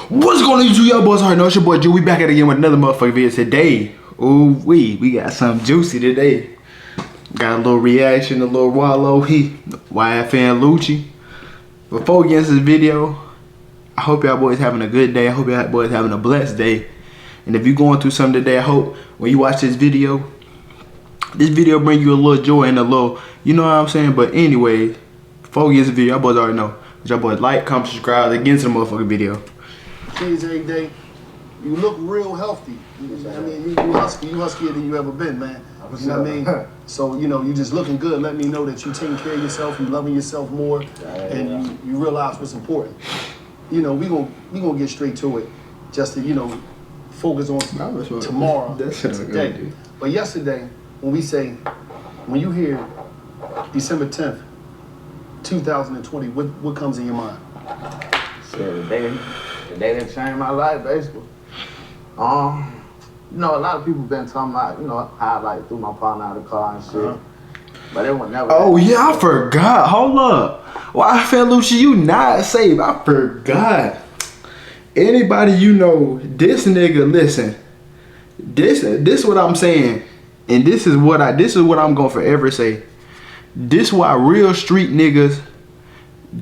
What's going on, YouTube? Y'all boys already know it's your boy Ju. We back at it again with another motherfucking video today. Ooh, we got something juicy today. Got a little reaction, a little Wallo, YFN Lucci. Before we get into this video, I hope y'all boys having a good day. I hope y'all boys having a blessed day. And if you're going through something today, I hope when you watch this video bring you a little joy and a little, you know what I'm saying? But anyway, before we get into the video, y'all boys already know. Y'all boys like, comment, subscribe, get into the motherfucking video. Kids every day, you look real healthy. You know what I mean? You huskier than you ever been, man. You know what I mean? So, you know, you just looking good. Let me know that you taking care of yourself, you loving yourself more, and you realize what's important. You know, we gonna get straight to it, just to, you know, focus on tomorrow, today. But yesterday, when you hear December 10th, 2020, what comes in your mind? Shit, the day that changed my life, basically. You know, a lot of people been talking about, you know, how I like threw my partner out of the car and shit. But it was never. Oh yeah, I forgot. Hold up. YFN Lucci, you not safe. I forgot. Anybody you know, this nigga, listen. This what I'm saying. And this is what I'm gonna forever say. This why real street niggas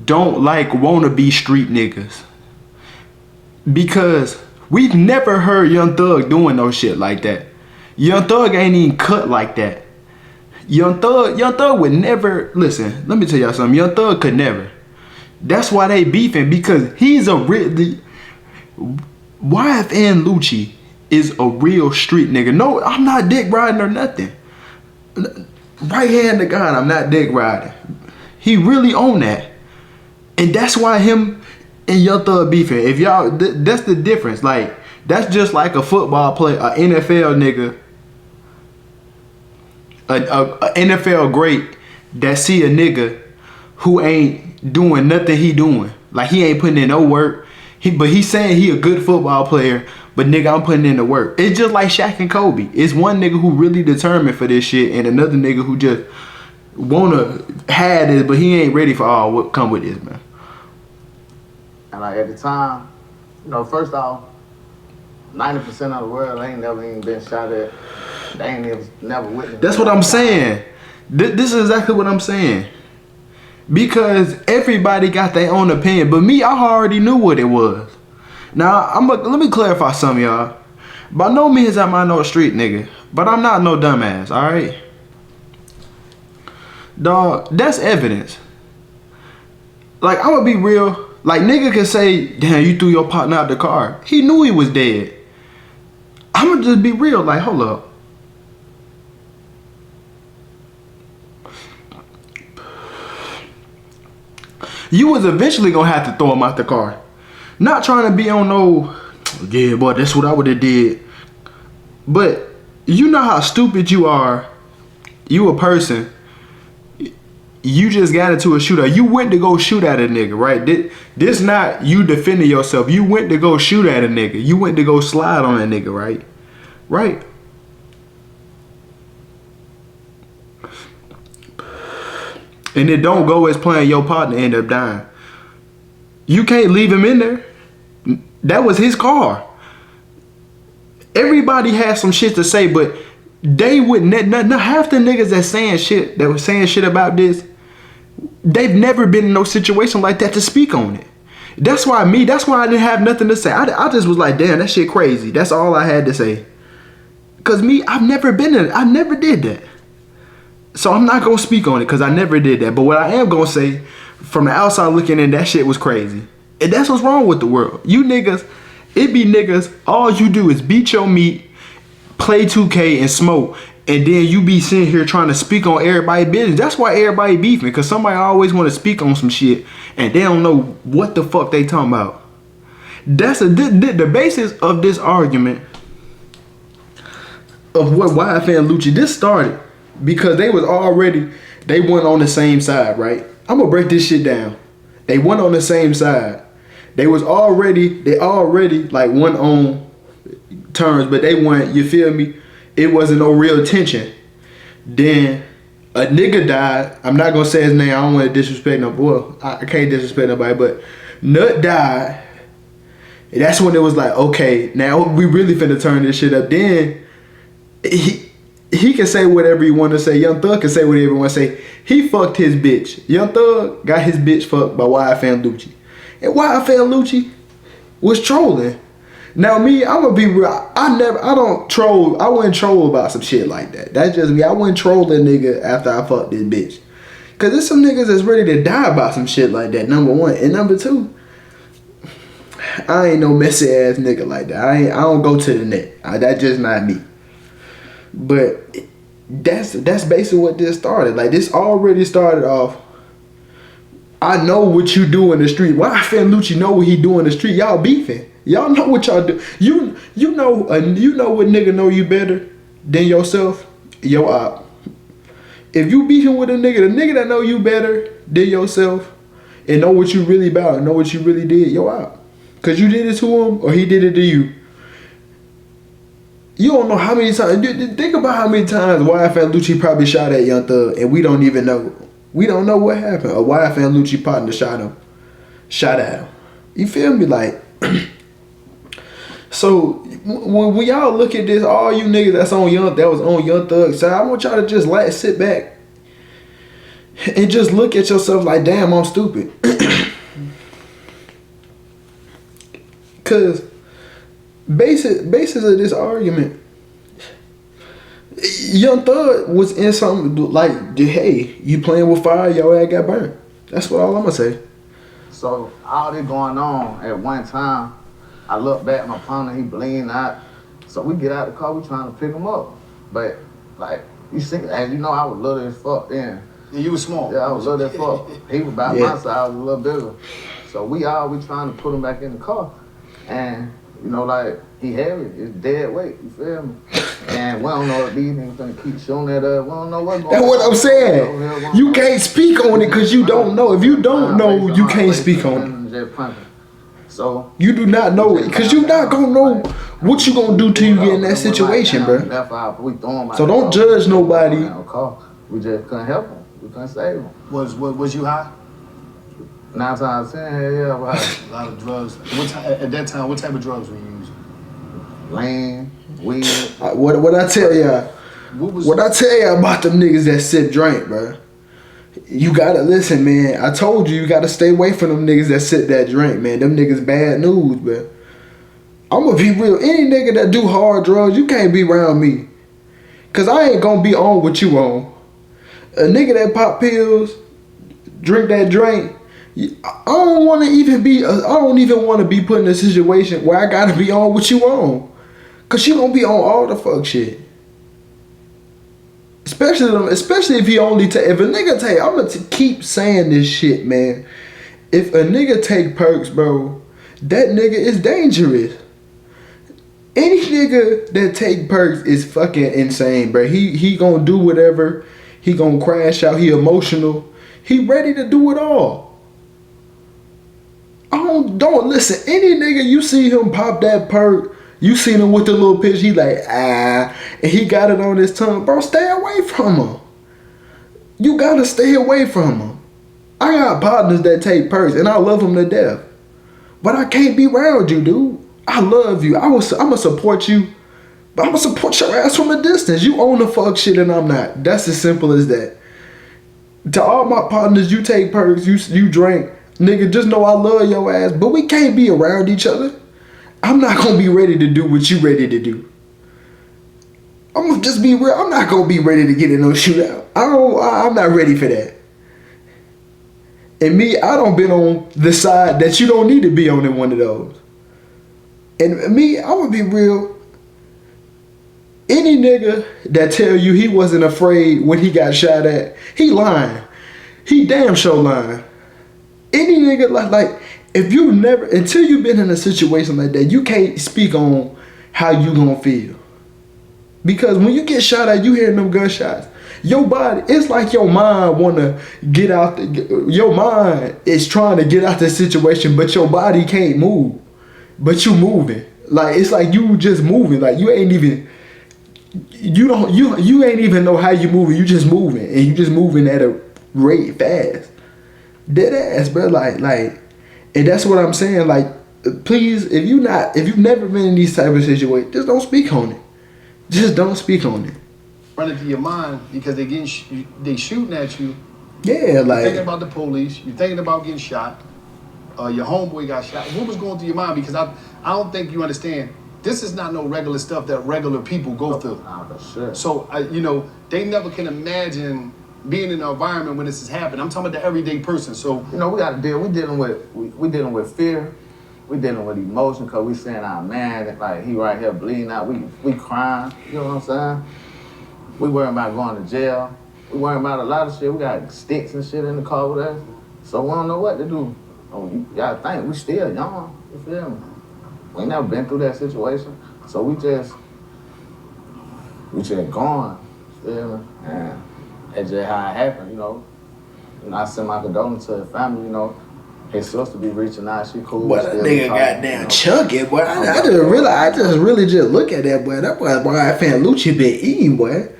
don't like wanna be street niggas. Because we've never heard Young Thug doing no shit like that. Young Thug ain't even cut like that. Young Thug would never, listen, let me tell y'all something. Young Thug could never. That's why they beefing, because he's a real, YFN Lucci is a real street nigga. No, I'm not dick riding or nothing. Right hand to God, I'm not dick riding. He really own that. And that's why him and Young Thug beefing. If y'all, that's the difference. Like, that's just like a football player, a NFL nigga, a NFL great that see a nigga who ain't doing nothing he doing. Like, he ain't putting in no work. But he's saying he a good football player, but nigga, I'm putting in the work. It's just like Shaq and Kobe. It's one nigga who really determined for this shit, and another nigga who just wanna have this, but he ain't ready for all what come with this, man. And like at the time, you know, first off, 90% of the world ain't never even been shot at. They ain't never witnessed. That's what I'm saying. This is exactly what I'm saying. Because everybody got their own opinion. But me, I already knew what it was. Now, let me clarify something, y'all. By no means am I no street nigga. But I'm not no dumbass, alright? Dog, that's evidence. Like, I'm gonna be real. Like, nigga can say, damn, you threw your partner out the car. He knew he was dead. I'ma just be real, like, hold up. You was eventually gonna have to throw him out the car. Not trying to be on no, yeah, boy, that's what I would've did. But you know how stupid you are. You a person. You just got into a shootout. You went to go shoot at a nigga, right? This not you defending yourself. You went to go shoot at a nigga. You went to go slide on a nigga, right? Right. And it don't go as planned, your partner end up dying. You can't leave him in there. That was his car. Everybody has some shit to say, but they wouldn't. Half the niggas that was saying shit about this, they've never been in no situation like that to speak on it. That's why I didn't have nothing to say. I just was like, damn, that shit crazy. That's all I had to say. Cause me, I've never been in it. I never did that. So I'm not gonna speak on it because I never did that. But what I am gonna say, from the outside looking in, that shit was crazy. And that's what's wrong with the world. You niggas, it be niggas, all you do is beat your meat, play 2K and smoke, and then you be sitting here trying to speak on everybody's business. That's why everybody beefing, because somebody always want to speak on some shit and they don't know what the fuck they talking about. That's the basis of this argument of what YFN Lucci, this started because they went on the same side, right? I'm gonna break this shit down. They went on the same side. They already like went on terms, but they weren't, you feel me? It wasn't no real tension. Then a nigga died. I'm not gonna say his name. I don't want to disrespect no boy. I can't disrespect nobody, but Nut died. And that's when it was like, okay, now we really finna turn this shit up. Then he can say whatever he want to say. Young Thug can say whatever he want to say. He fucked his bitch. Young Thug got his bitch fucked by YFN Lucci. And YFN Lucci was trolling. Now me, I'm gonna be real. I don't troll. I wouldn't troll about some shit like that. That's just me. I wouldn't troll a nigga after I fucked this bitch. Cause there's some niggas that's ready to die about some shit like that. Number one. And number two, I ain't no messy ass nigga like that. I don't go to the net. That's just not me. But that's basically what this started. Like this already started off. I know what you do in the street. YFN Lucci know what he do in the street. Y'all beefing. Y'all know what y'all do. You know what nigga know you better than yourself? Yo op. If you beefing with the nigga that know you better than yourself and know what you really about and know what you really did, yo op. Cause you did it to him or he did it to you. You don't know how many times. Think about how many times YFN Lucci probably shot at Young Thug and we don't even know. We don't know what happened. A YFN Lucci partner shot at him. You feel me? Like, so when y'all look at this, all you niggas that was on Young Thug side, I want y'all to just sit back and just look at yourself like, damn, I'm stupid. Cause basis of this argument, Young Thug was in something like, hey, you playing with fire, your ass got burned. That's what all I'm gonna say. So all this going on at one time, I look back, my partner, he bleeding out. So we get out the car, we trying to pick him up. But like, you see, as you know, I was little as fuck then. Yeah, you was small. Yeah, I was little as fuck. He was about my size, I was a little bigger. So we trying to put him back in the car. And, you know, like, he heavy, it's dead weight, you feel me? And we don't know if these niggas gonna keep shooting at us, we don't know what's going on. That's what I'm saying. You can't speak on it because you don't know. If you don't know, you can't speak on it. So you do not know it because you're not gonna know what you gonna do till you get in that situation, bro. So don't judge nobody. We just couldn't help him. We couldn't save him. Was you high? 9 times out of 10, hell yeah, I was high. A lot of drugs. At that time, what type of drugs were you using? Lean, weed. What I tell y'all? What I tell y'all about them niggas that sip drink, bro? You gotta listen, man. I told you gotta stay away from them niggas that sip that drink, man. Them niggas bad news, bro. I'm gonna be real. Any nigga that do hard drugs, you can't be around me. Cause I ain't gonna be on what you on. A nigga that pop pills, drink that drink, I don't even want to be put in a situation where I gotta be on what you on. Cause you gonna be on all the fuck shit. Especially if he only take, if a nigga take, I'm gonna keep saying this shit, man. If a nigga take perks, bro, that nigga is dangerous. Any nigga that take perks is fucking insane, bro. He gonna do whatever. He gonna crash out. He emotional. He ready to do it all. Don't listen. Any nigga you see him pop that perk, you seen him with the little pitch, he like, and he got it on his tongue. Bro, stay away from him. You gotta stay away from him. I got partners that take perks, and I love them to death. But I can't be around you, dude. I love you. I'ma support you, but I'ma support your ass from a distance. You own the fuck shit, and I'm not. That's as simple as that. To all my partners, you take perks, you drink. Nigga, just know I love your ass, but we can't be around each other. I'm not gonna be ready to do what you ready to do. I'm gonna just be real. I'm not gonna be ready to get in no shootout. I'm not ready for that. And me, I don't been on the side that you don't need to be on in one of those. And me, I'm gonna be real. Any nigga that tell you he wasn't afraid when he got shot at, he lying. He damn sure lying. Any nigga like if you never, until you've been in a situation like that, you can't speak on how you gonna feel. Because when you get shot at, you hearing them gunshots. Your body, it's like your mind wanna get out. Your mind is trying to get out the situation, but your body can't move. But you moving. Like it's like you just moving. Like you ain't even. You ain't even know how you moving. You just moving, and you just moving at a rate fast. Dead ass, bro. Like, and that's what I'm saying. Like, please, if you've never been in these type of situations, just don't speak on it. Just don't speak on it. Run into your mind because they shooting at you. Yeah, like you're thinking about the police. You're thinking about getting shot. Your homeboy got shot. What was going through your mind? Because I don't think you understand. This is not no regular stuff that regular people go through. Nah, for sure. So they never can imagine being in an environment when this is happening. I'm talking about the everyday person. So we got to deal. We dealing with fear. We dealing with emotion because we saying, "Ah, man, like he right here bleeding out." We crying. You know what I'm saying? We worrying about going to jail. We worrying about a lot of shit. We got sticks and shit in the car with us. So we don't know what to do. Oh, you gotta think, we still young. You feel me? We ain't never been through that situation. So we just going. You feel me? And that's just how it happened, And I send my condolences to the family, His sister be reaching out, she cool. Boy, that nigga goddamn chunky, boy. I just really look at that boy. That boy YFN Lucci been eating, boy.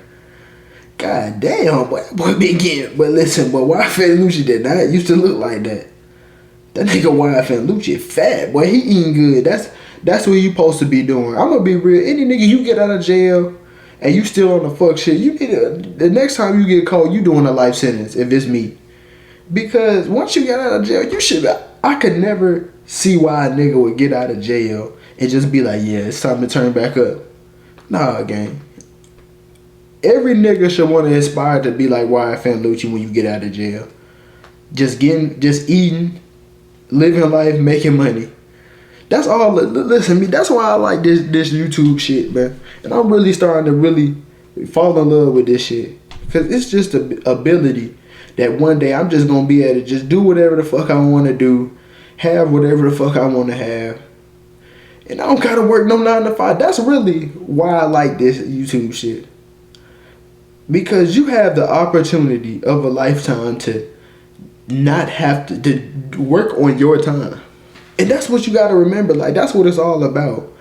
God damn, boy. That boy been getting. But listen, boy, YFN Lucci did not used to look like that. That nigga YFN Lucci fat, boy. He eating good. That's what you supposed to be doing. I'm gonna be real. Any nigga you get out of jail and you still on the fuck shit, you need the next time you get caught, you doing a life sentence if it's me. Because once you get out of jail, you should. I could never see why a nigga would get out of jail and just be like, yeah, it's time to turn back up. Nah, gang. Every nigga should want to aspire to be like YFN Lucci when you get out of jail. Just eating, living life, making money. That's all. Listen, me. That's why I like this YouTube shit, man. And I'm really starting to really fall in love with this shit. Because it's just an ability that one day I'm just going to be able to just do whatever the fuck I want to do. Have whatever the fuck I want to have. And I don't got to work no 9 to 5. That's really why I like this YouTube shit. Because you have the opportunity of a lifetime to not have to work on your time. And that's what you got to remember. Like, that's what it's all about.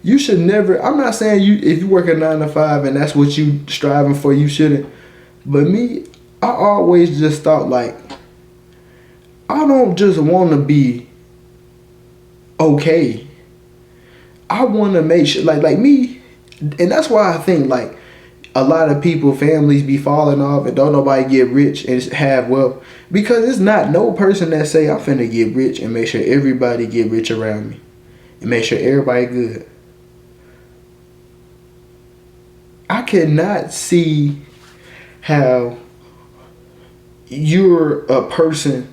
You should never, I'm not saying if you work a 9 to 5 and that's what you striving for, you shouldn't. But me, I always just thought, like, I don't just want to be okay. I want to make sure, like me, and that's why I think, like, a lot of people, families be falling off and don't nobody get rich and have wealth. Because it's not no person that say, I'm finna get rich and make sure everybody get rich around me. And make sure everybody good. I cannot see how you're a person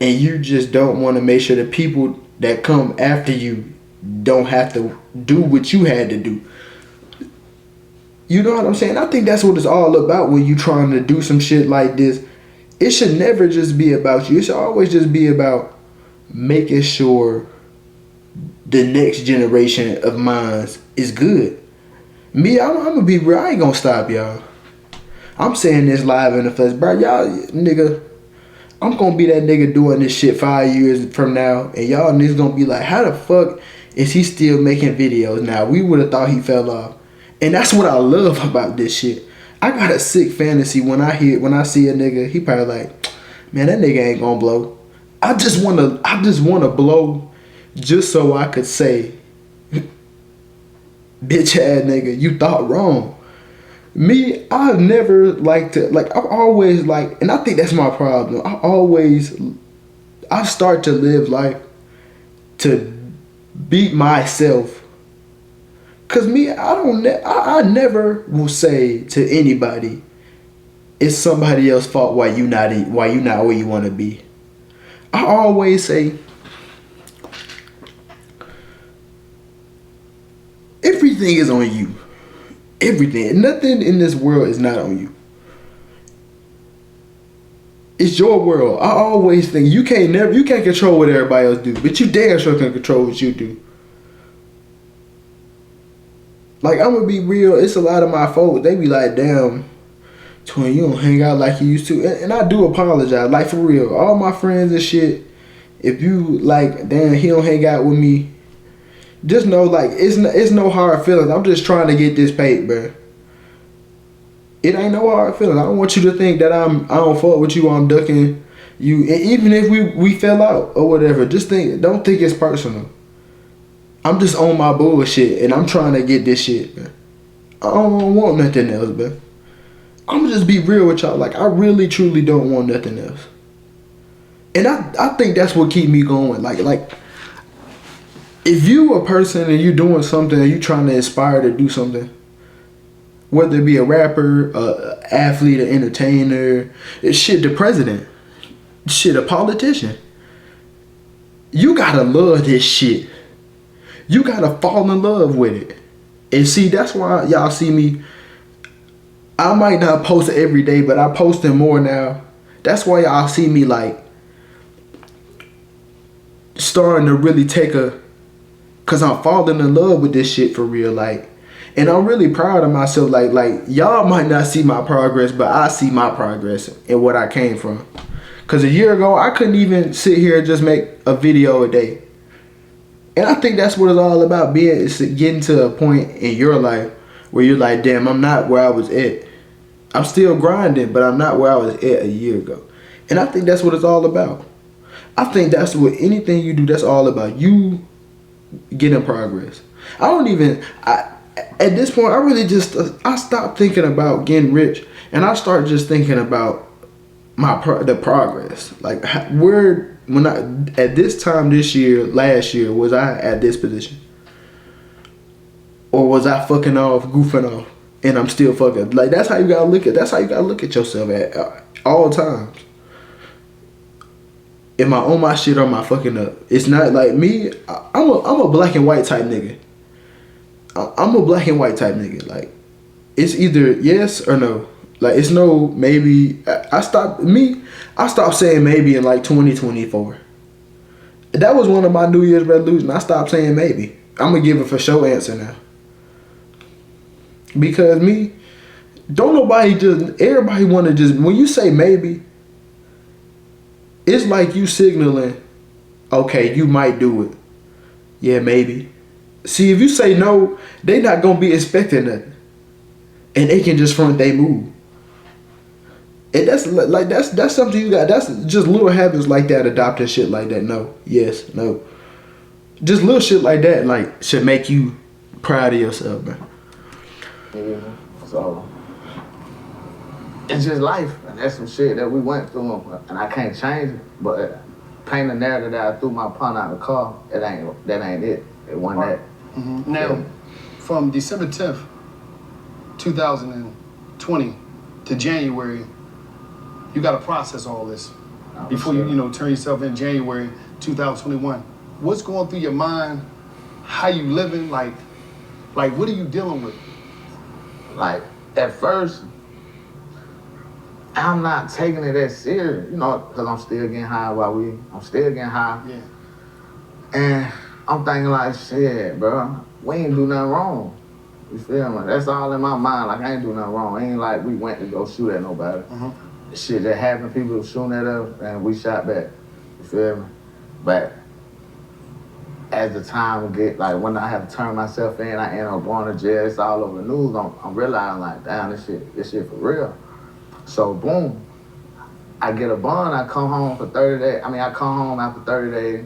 and you just don't want to make sure the people that come after you don't have to do what you had to do. You know what I'm saying? I think that's what it's all about when you trying to do some shit like this. It should never just be about you. It should always just be about making sure the next generation of mine is good. Me, I'm gonna be real. I ain't gonna stop y'all. I'm saying this live in the flesh, bro. Y'all, nigga, I'm gonna be that nigga doing this shit 5 years from now, and y'all niggas gonna be like, how the fuck is he still making videos now? We would have thought he fell off. And that's what I love about this shit. I got a sick fantasy when I see a nigga, he probably like, man, that nigga ain't gonna blow. I just wanna blow just so I could say, bitch ass nigga, you thought wrong. Me, I've never liked to, like, I've always like, and I think that's my problem. I start to live life to beat myself. Cause me, I never will say to anybody, it's somebody else's fault why you not where you want to be. I always say, everything is on you. Everything, nothing in this world is not on you. It's your world. I always think you can't control what everybody else do, but you damn sure can control what you do. Like, I'm gonna be real, it's a lot of my folks, they be like, damn, Twin, you don't hang out like you used to. And I do apologize, like, for real. All my friends and shit, if you like, damn, he don't hang out with me, just know, like, it's no hard feelings. I'm just trying to get this paid, bro. It ain't no hard feelings. I don't want you to think that I don't fuck with you, I'm ducking Even if we fell out or whatever, don't think it's personal. I'm just on my bullshit and I'm trying to get this shit, man. I don't want nothing else, man. I'm gonna just be real with y'all. Like, I really truly don't want nothing else. And I think that's what keep me going. Like if you a person and you doing something and you trying to aspire to do something, whether it be a rapper, a athlete, an entertainer, shit, the president, shit, a politician, you gotta love this shit. You gotta fall in love with it. And see, that's why y'all see me. I might not post it every day, but I post it more now. That's why y'all see me like starting to really cause I'm falling in love with this shit for real, like, and I'm really proud of myself. Like y'all might not see my progress, but I see my progress and what I came from. Cause a year ago, I couldn't even sit here and just make a video a day. And I think that's what it's all about, getting to a point in your life where you're like, damn, I'm not where I was at. I'm still grinding, but I'm not where I was at a year ago. And I think that's what it's all about. I think that's what anything you do, that's all about. You getting progress. At this point, I really I stopped thinking about getting rich, and I started just thinking about the progress. Like, at this time this year, last year, was I at this position? Or was I fucking off, goofing off, and I'm still fucking? Like, that's how you gotta look at yourself at all times. Am I on my shit or am I fucking up? It's not like me. I'm a black and white type nigga. I'm a black and white type nigga. Like, it's either yes or no. Like, it's no maybe. I stopped saying maybe in like 2024. That was one of my New Year's resolutions. I stopped saying maybe. I'm gonna give a for sure answer now. Because everybody wanna just, when you say maybe, it's like you signaling, okay, you might do it. Yeah, maybe. See, if you say no, they not gonna be expecting nothing. And they can just front they move. And that's something you got. That's just little habits like that, adopting shit like that. No, yes, no. Just little shit like that, like, should make you proud of yourself, man. Yeah. So it's just life, and that's some shit that we went through, and I can't change it. But paint the narrative that I threw my pun out of the car, that ain't it. It wasn't that. Mm-hmm. Now, from December 10th, 2020 to January, you got to process all this before you turn yourself in January 2021. What's going through your mind? How you living? Like what are you dealing with? Like, at first, I'm not taking it as serious, because I'm still getting high I'm still getting high. Yeah. And I'm thinking like, shit, bro, we ain't do nothing wrong. You feel me? That's all in my mind. Like, I ain't do nothing wrong. Ain't like we went to go shoot at nobody. Mm-hmm. Shit that happened, people shooting at us, and we shot back. You feel me? But as the time would get, like, when I have to turn myself in, I end up going to jail. It's all over the news. I'm realizing, like, damn, this shit for real. So, boom, I get a bond. I come home for 30 days. I come home after 30 days,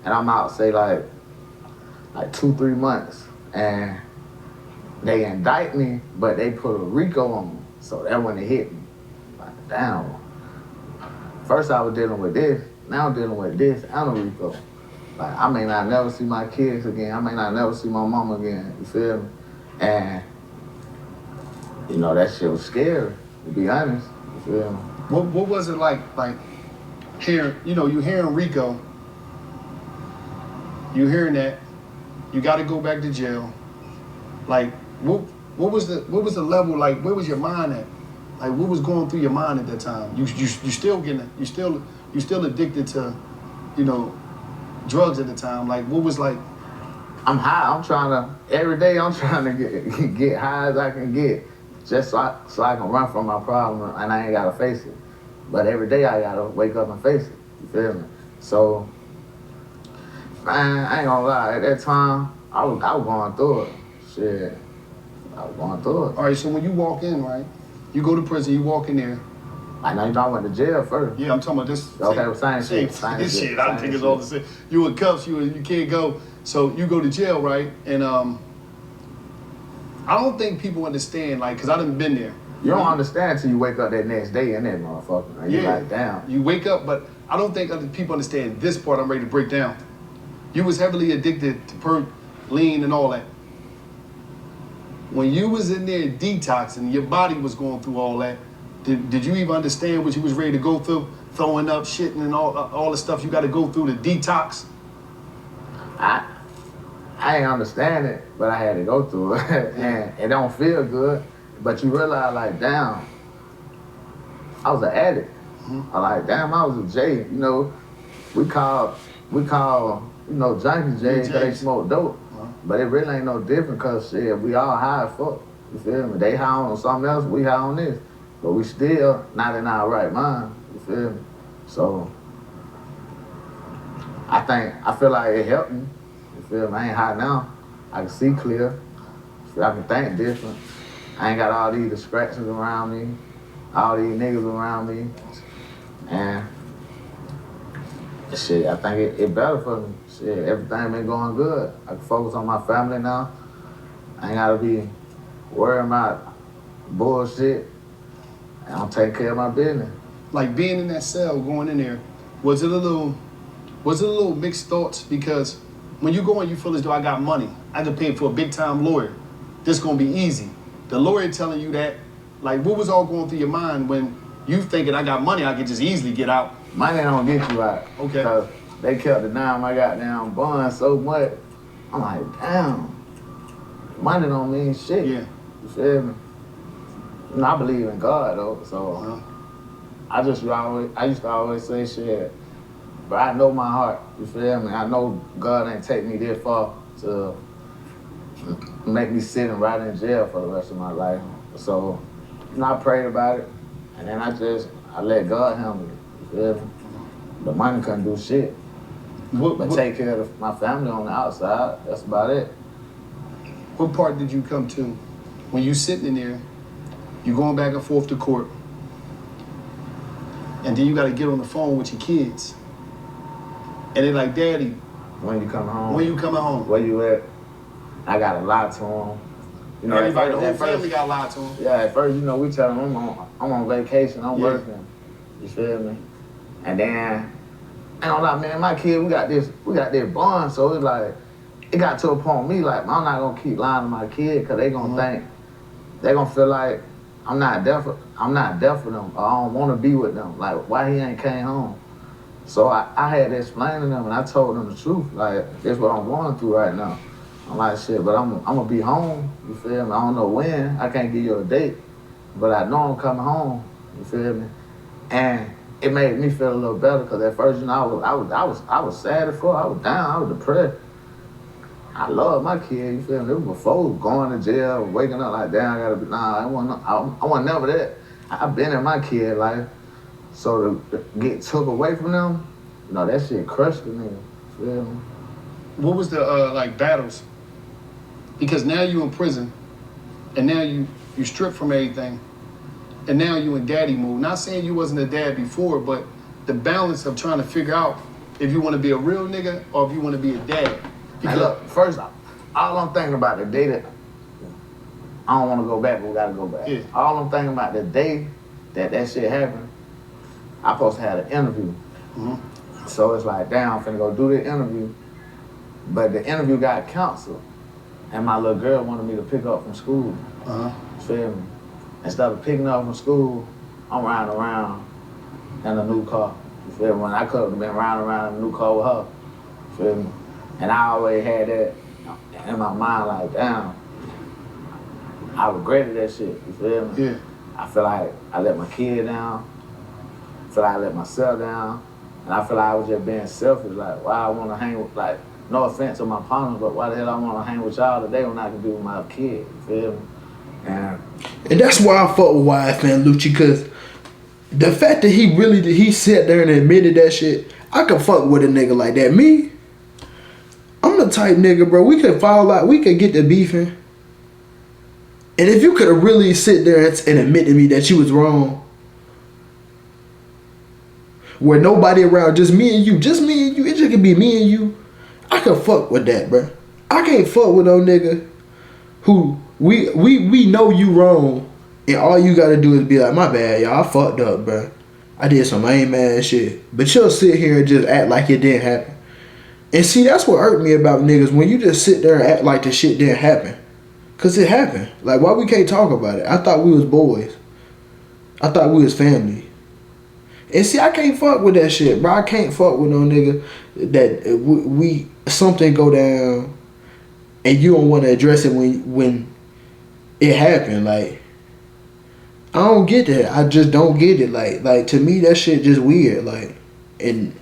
and I'm out, say, like 2-3 months. And they indict me, but they put a RICO on me. So that when it hit me, like, damn. First I was dealing with this. Now I'm dealing with this and a RICO. Like, I may not never see my kids again. I may not never see my mama again. You feel me? And, that shit was scary, to be honest. You feel me? What was it like hearing, you hearing RICO, you hearing that, you got to go back to jail. Like, what was the level, like, where was your mind at? Like, what was going through your mind at that time? You still addicted to, drugs at the time. Like, what was like? I'm high. Every day I'm trying to get high as I can get, just so I can run from my problem, and I ain't gotta face it. But every day I gotta wake up and face it. You feel me? So, man, I ain't gonna lie. At that time, I was going through it. Shit, I was going through it. All right. So when you walk in, right, you go to prison, you walk in there. I know you know I went to jail first. Yeah, I'm talking about this. Okay, same shit. This shit, I think it's all the same. You in cuffs, you can't go. So you go to jail, right? And I don't think people understand, like, cause I done been there. You don't understand till you wake up that next day in that motherfucker. And you're like, damn. You wake up, but I don't think other people understand this part I'm ready to break down. You was heavily addicted to perk, lean, and all that. When you was in there detoxing, your body was going through all that. Did you even understand what you was ready to go through? Throwing up, shitting, and all the stuff you got to go through to detox? I ain't understand it, but I had to go through it. And it don't feel good, but you realize, like, damn, I was an addict. I like, damn, I was a J. You know, we call you know, junkies J because they smoke dope. But it really ain't no different because, shit, we all high as fuck. You feel me? They high on something else, we high on this. But we still not in our right mind, you feel me? So, I feel like it helped me, you feel me? I ain't high now. I can see clear. I can think different. I ain't got all these distractions around me, all these niggas around me. And, shit, I think it better for me. Shit, everything been going good. I can focus on my family now. I ain't gotta be worrying about bullshit. I'm taking care of my business. Like being in that cell, going in there, was it a little mixed thoughts? Because when you go in, you feel as though I got money. I can pay for a big time lawyer. This gonna be easy. The lawyer telling you that, like, what was all going through your mind when you thinking I got money, I can just easily get out? Money don't get you out. Okay. Cause they kept denying my goddamn bond so much. I'm like, damn, money don't mean shit. Yeah. You feel me? You know, I believe in God though, so I used to always say shit, but I know my heart, you feel me? I know God ain't take me this far to make me sit and rot in jail for the rest of my life. So, you know, I prayed about it, and then I let God handle it, you feel me? The money couldn't do shit. But take care of my family on the outside, that's about it. What part did you come to when you sitting in there, you going back and forth to court, and then you got to get on the phone with your kids, and they're like, Daddy, when you coming home? When you coming home? Where you at? I got to lie to them. You know, everybody, the whole family got lied to them. Yeah, at first, you know, we tell them I'm on vacation, I'm working. You feel me? And then, I don't know, man, my kid, we got this bond, so it's like, it got to a point with me, like, I'm not gonna keep lying to my kid, cause they gonna think, they gonna feel like I'm not there for them, or I don't wanna be with them, like, why he ain't came home? So I had to explain to them, and I told them the truth, like, this is what I'm going through right now. I'm like, shit, but I'm gonna be home, you feel me? I don't know when, I can't give you a date, but I know I'm coming home, you feel me? And it made me feel a little better, because at first, you know, I was sad as fuck, I was down, I was depressed. I love my kid, you feel me? It was before going to jail, waking up like, damn, I gotta be, I want never that. I've been in my kid life, so to get took away from them, you know, that shit crushed me, you feel me? What was the, like, battles? Because now you in prison, and now you stripped from everything, and now you in daddy mode. Not saying you wasn't a dad before, but the balance of trying to figure out if you want to be a real nigga or if you want to be a dad. Because look, first, all I'm thinking about the day that, I don't want to go back, but we gotta go back. Yeah. All I'm thinking about the day that shit happened, I supposed to have an interview. Mm-hmm. So it's like, damn, I'm finna go do the interview, but the interview got canceled, and my little girl wanted me to pick up from school. You feel me? Instead of picking up from school, I'm riding around in a new car. You feel me? When I could have been riding around in a new car with her. You feel me? And I always had that in my mind, like, damn, I regretted that shit, you feel me? Yeah. I feel like I let my kid down, I feel like I let myself down, and I feel like I was just being selfish, like, why I want to hang with, like, no offense to my partners, but why the hell I want to hang with y'all today when I can be with my kid, you feel me? And that's why I fuck with YFN Lucci, because the fact that he sat there and admitted that shit, I could fuck with a nigga like that. Me, I'm the type nigga, bro, we could fall out, we could get to beefing. And if you could have really sit there and admit to me that you was wrong, where nobody around, just me and you, it just can be me and you. I can fuck with that, bro. I can't fuck with no nigga who we know you wrong, and all you gotta do is be like, my bad, y'all, I fucked up, bro. I did some lame ass shit. But you'll sit here and just act like it didn't happen. And see, that's what hurt me about niggas, when you just sit there and act like the shit didn't happen. Cause it happened. Like, why we can't talk about it? I thought we was boys. I thought we was family. And see, I can't fuck with that shit, bro. I can't fuck with no nigga that we something go down and you don't want to address it when it happened. Like, I don't get that. I just don't get it. Like to me, that shit just weird. Like, and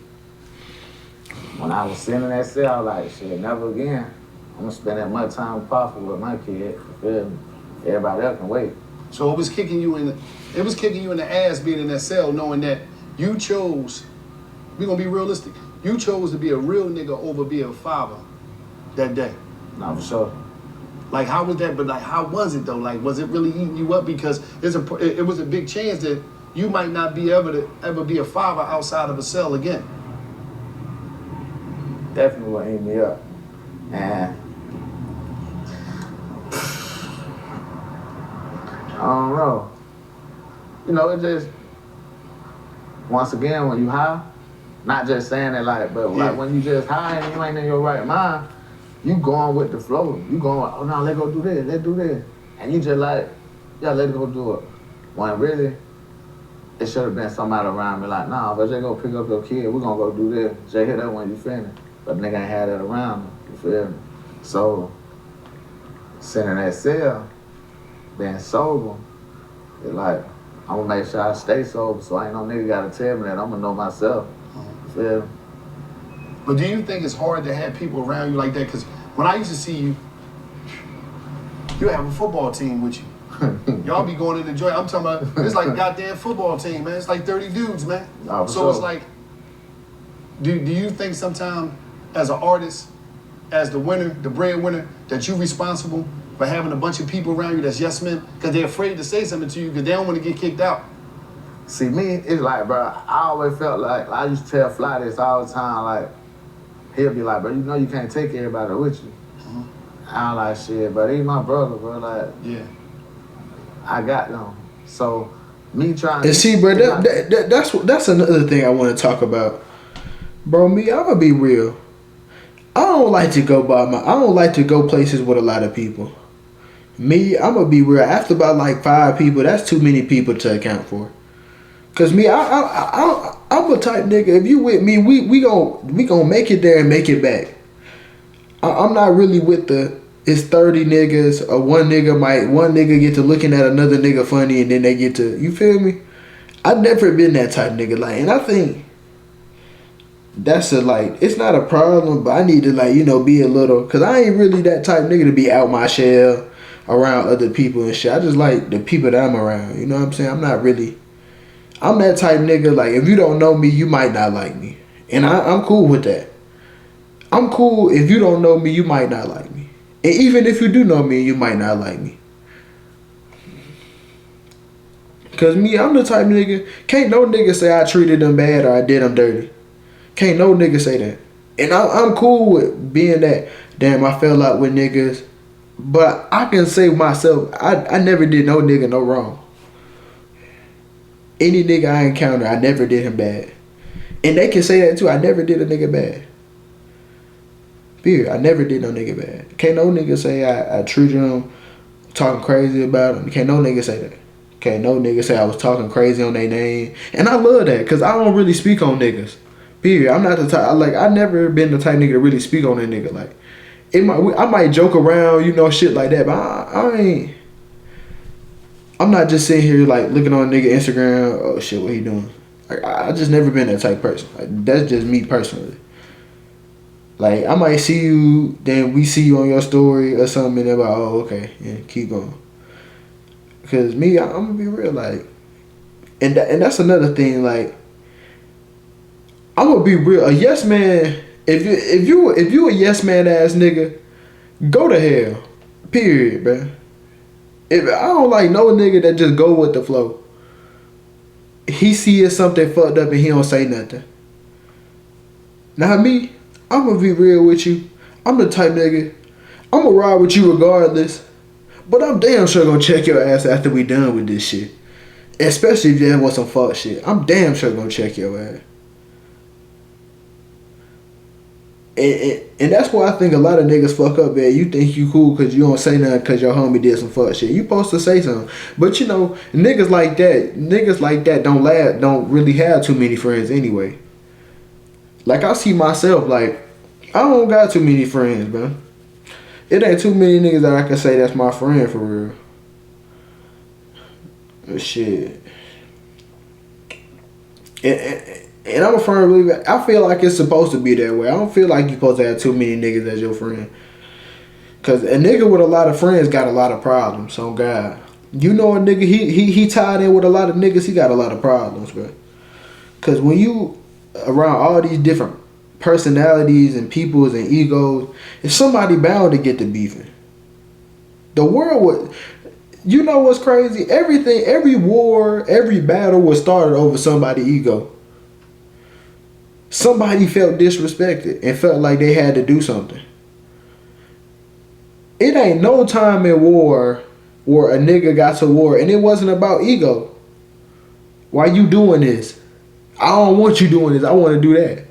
when I was sitting in that cell, I was like, shit, never again. I'm gonna spend that much time possible with my kid. You feel me? Everybody else can wait. So it was kicking you in the ass being in that cell, knowing that you chose. We gonna be realistic. You chose to be a real nigga over being a father that day. Nah, for sure. Like, how was that? But like, how was it though? Like, was it really eating you up? Because it was a big chance that you might not be able to ever be a father outside of a cell again. Definitely will eat me up. And I don't know. You know, it just, once again, when you high, not just saying it like, but like when you just high and you ain't in your right mind, you going with the flow. You going, oh no, let's go do this, let's do this. And you just like, yeah, let's go do it. When really, it should have been somebody around me like, nah, but just go pick up your kid, we're gonna go do this. Just hit that when you finish. But nigga ain't had that around me, you feel me? So, sitting in that cell, being sober, it's like, I'm gonna make sure I stay sober, so ain't no nigga gotta tell me that. I'm gonna know myself. You feel me? But do you think it's hard to have people around you like that? Because when I used to see you, you have a football team with you. Y'all be going in the joint. I'm talking about, it's like a goddamn football team, man. It's like 30 dudes, man. Oh, so sure. it's like, do you think sometimes as an artist, as the winner, the breadwinner, that you're responsible for having a bunch of people around you that's yes men, because they're afraid to say something to you because they don't want to get kicked out? See, me, it's like, bro, I always felt like, I used to tell Fly this all the time, like, he'll be like, bro, you know you can't take everybody with you. I'm like, shit, but he's my brother, bro, like, yeah, I got them. So, me trying and see, bro, that's another thing I want to talk about. Bro, me, I'm gonna be real. I don't like to go places with a lot of people. Me, I'm gonna be real. After about like 5 people, that's too many people to account for. Cause me, I'm a type nigga. If you with me, we gon' make it there and make it back. I'm not really with it's 30 niggas or one nigga get to looking at another nigga funny and then they get to, you feel me? I've never been that type nigga. Like, and I think that's it's not a problem, but I need to be a little, cause I ain't really that type nigga to be out my shell around other people and shit. I just like the people that I'm around. You know what I'm saying? I'm that type nigga, like, if you don't know me, you might not like me. And I'm cool with that. I'm cool if you don't know me, you might not like me. And even if you do know me, you might not like me. Cause me, I'm the type nigga, can't no nigga say I treated them bad or I did them dirty. Can't no nigga say that. And I'm cool with being that, damn, I fell out with niggas. But I can say myself, I never did no nigga no wrong. Any nigga I encounter, I never did him bad. And they can say that too, I never did a nigga bad. Period. I never did no nigga bad. Can't no nigga say I treated him talking crazy about him. Can't no nigga say that. Can't no nigga say I was talking crazy on their name. And I love that, because I don't really speak on niggas. Period. I'm not the type, I never been the type nigga to really speak on a nigga. Like, I might joke around, shit like that, but I'm not just sitting here looking on a nigga Instagram, oh shit, what he doing? Like, I just never been that type of person. Like, that's just me personally. Like, I might see you, then we see you on your story or something, and they're like, oh, okay, yeah, keep going. Because me, I'm gonna be real, like, and that's another thing, like, I'm gonna be real. A yes man, if you a yes man ass nigga, go to hell. Period, bro. I don't like no nigga that just go with the flow. he sees something fucked up and he don't say nothing. Now me, I'm gonna be real with you. I'm the type nigga, I'm gonna ride with you regardless, but I'm damn sure gonna check your ass after we done with this shit. Especially if there was some fuck shit. I'm damn sure gonna check your ass. And that's why I think a lot of niggas fuck up, man. You think you cool because you don't say nothing because your homie did some fuck shit. You supposed to say something. But you know, niggas like that don't really have too many friends anyway. Like I see myself, like, I don't got too many friends, man. It ain't too many niggas that I can say that's my friend for real. But shit. And I'm a firm believer. I feel like it's supposed to be that way. I don't feel like you're supposed to have too many niggas as your friend. Cause a nigga with a lot of friends got a lot of problems. So God, you know a nigga he tied in with a lot of niggas. He got a lot of problems, bro. Cause when you around all these different personalities and peoples and egos, if somebody bound to get to beefing, the world would. You know what's crazy? Every war, every battle was started over somebody's ego. Somebody felt disrespected and felt like they had to do something. It ain't no time in war where a nigga got to war and it wasn't about ego. Why you doing this? I don't want you doing this. I want to do that.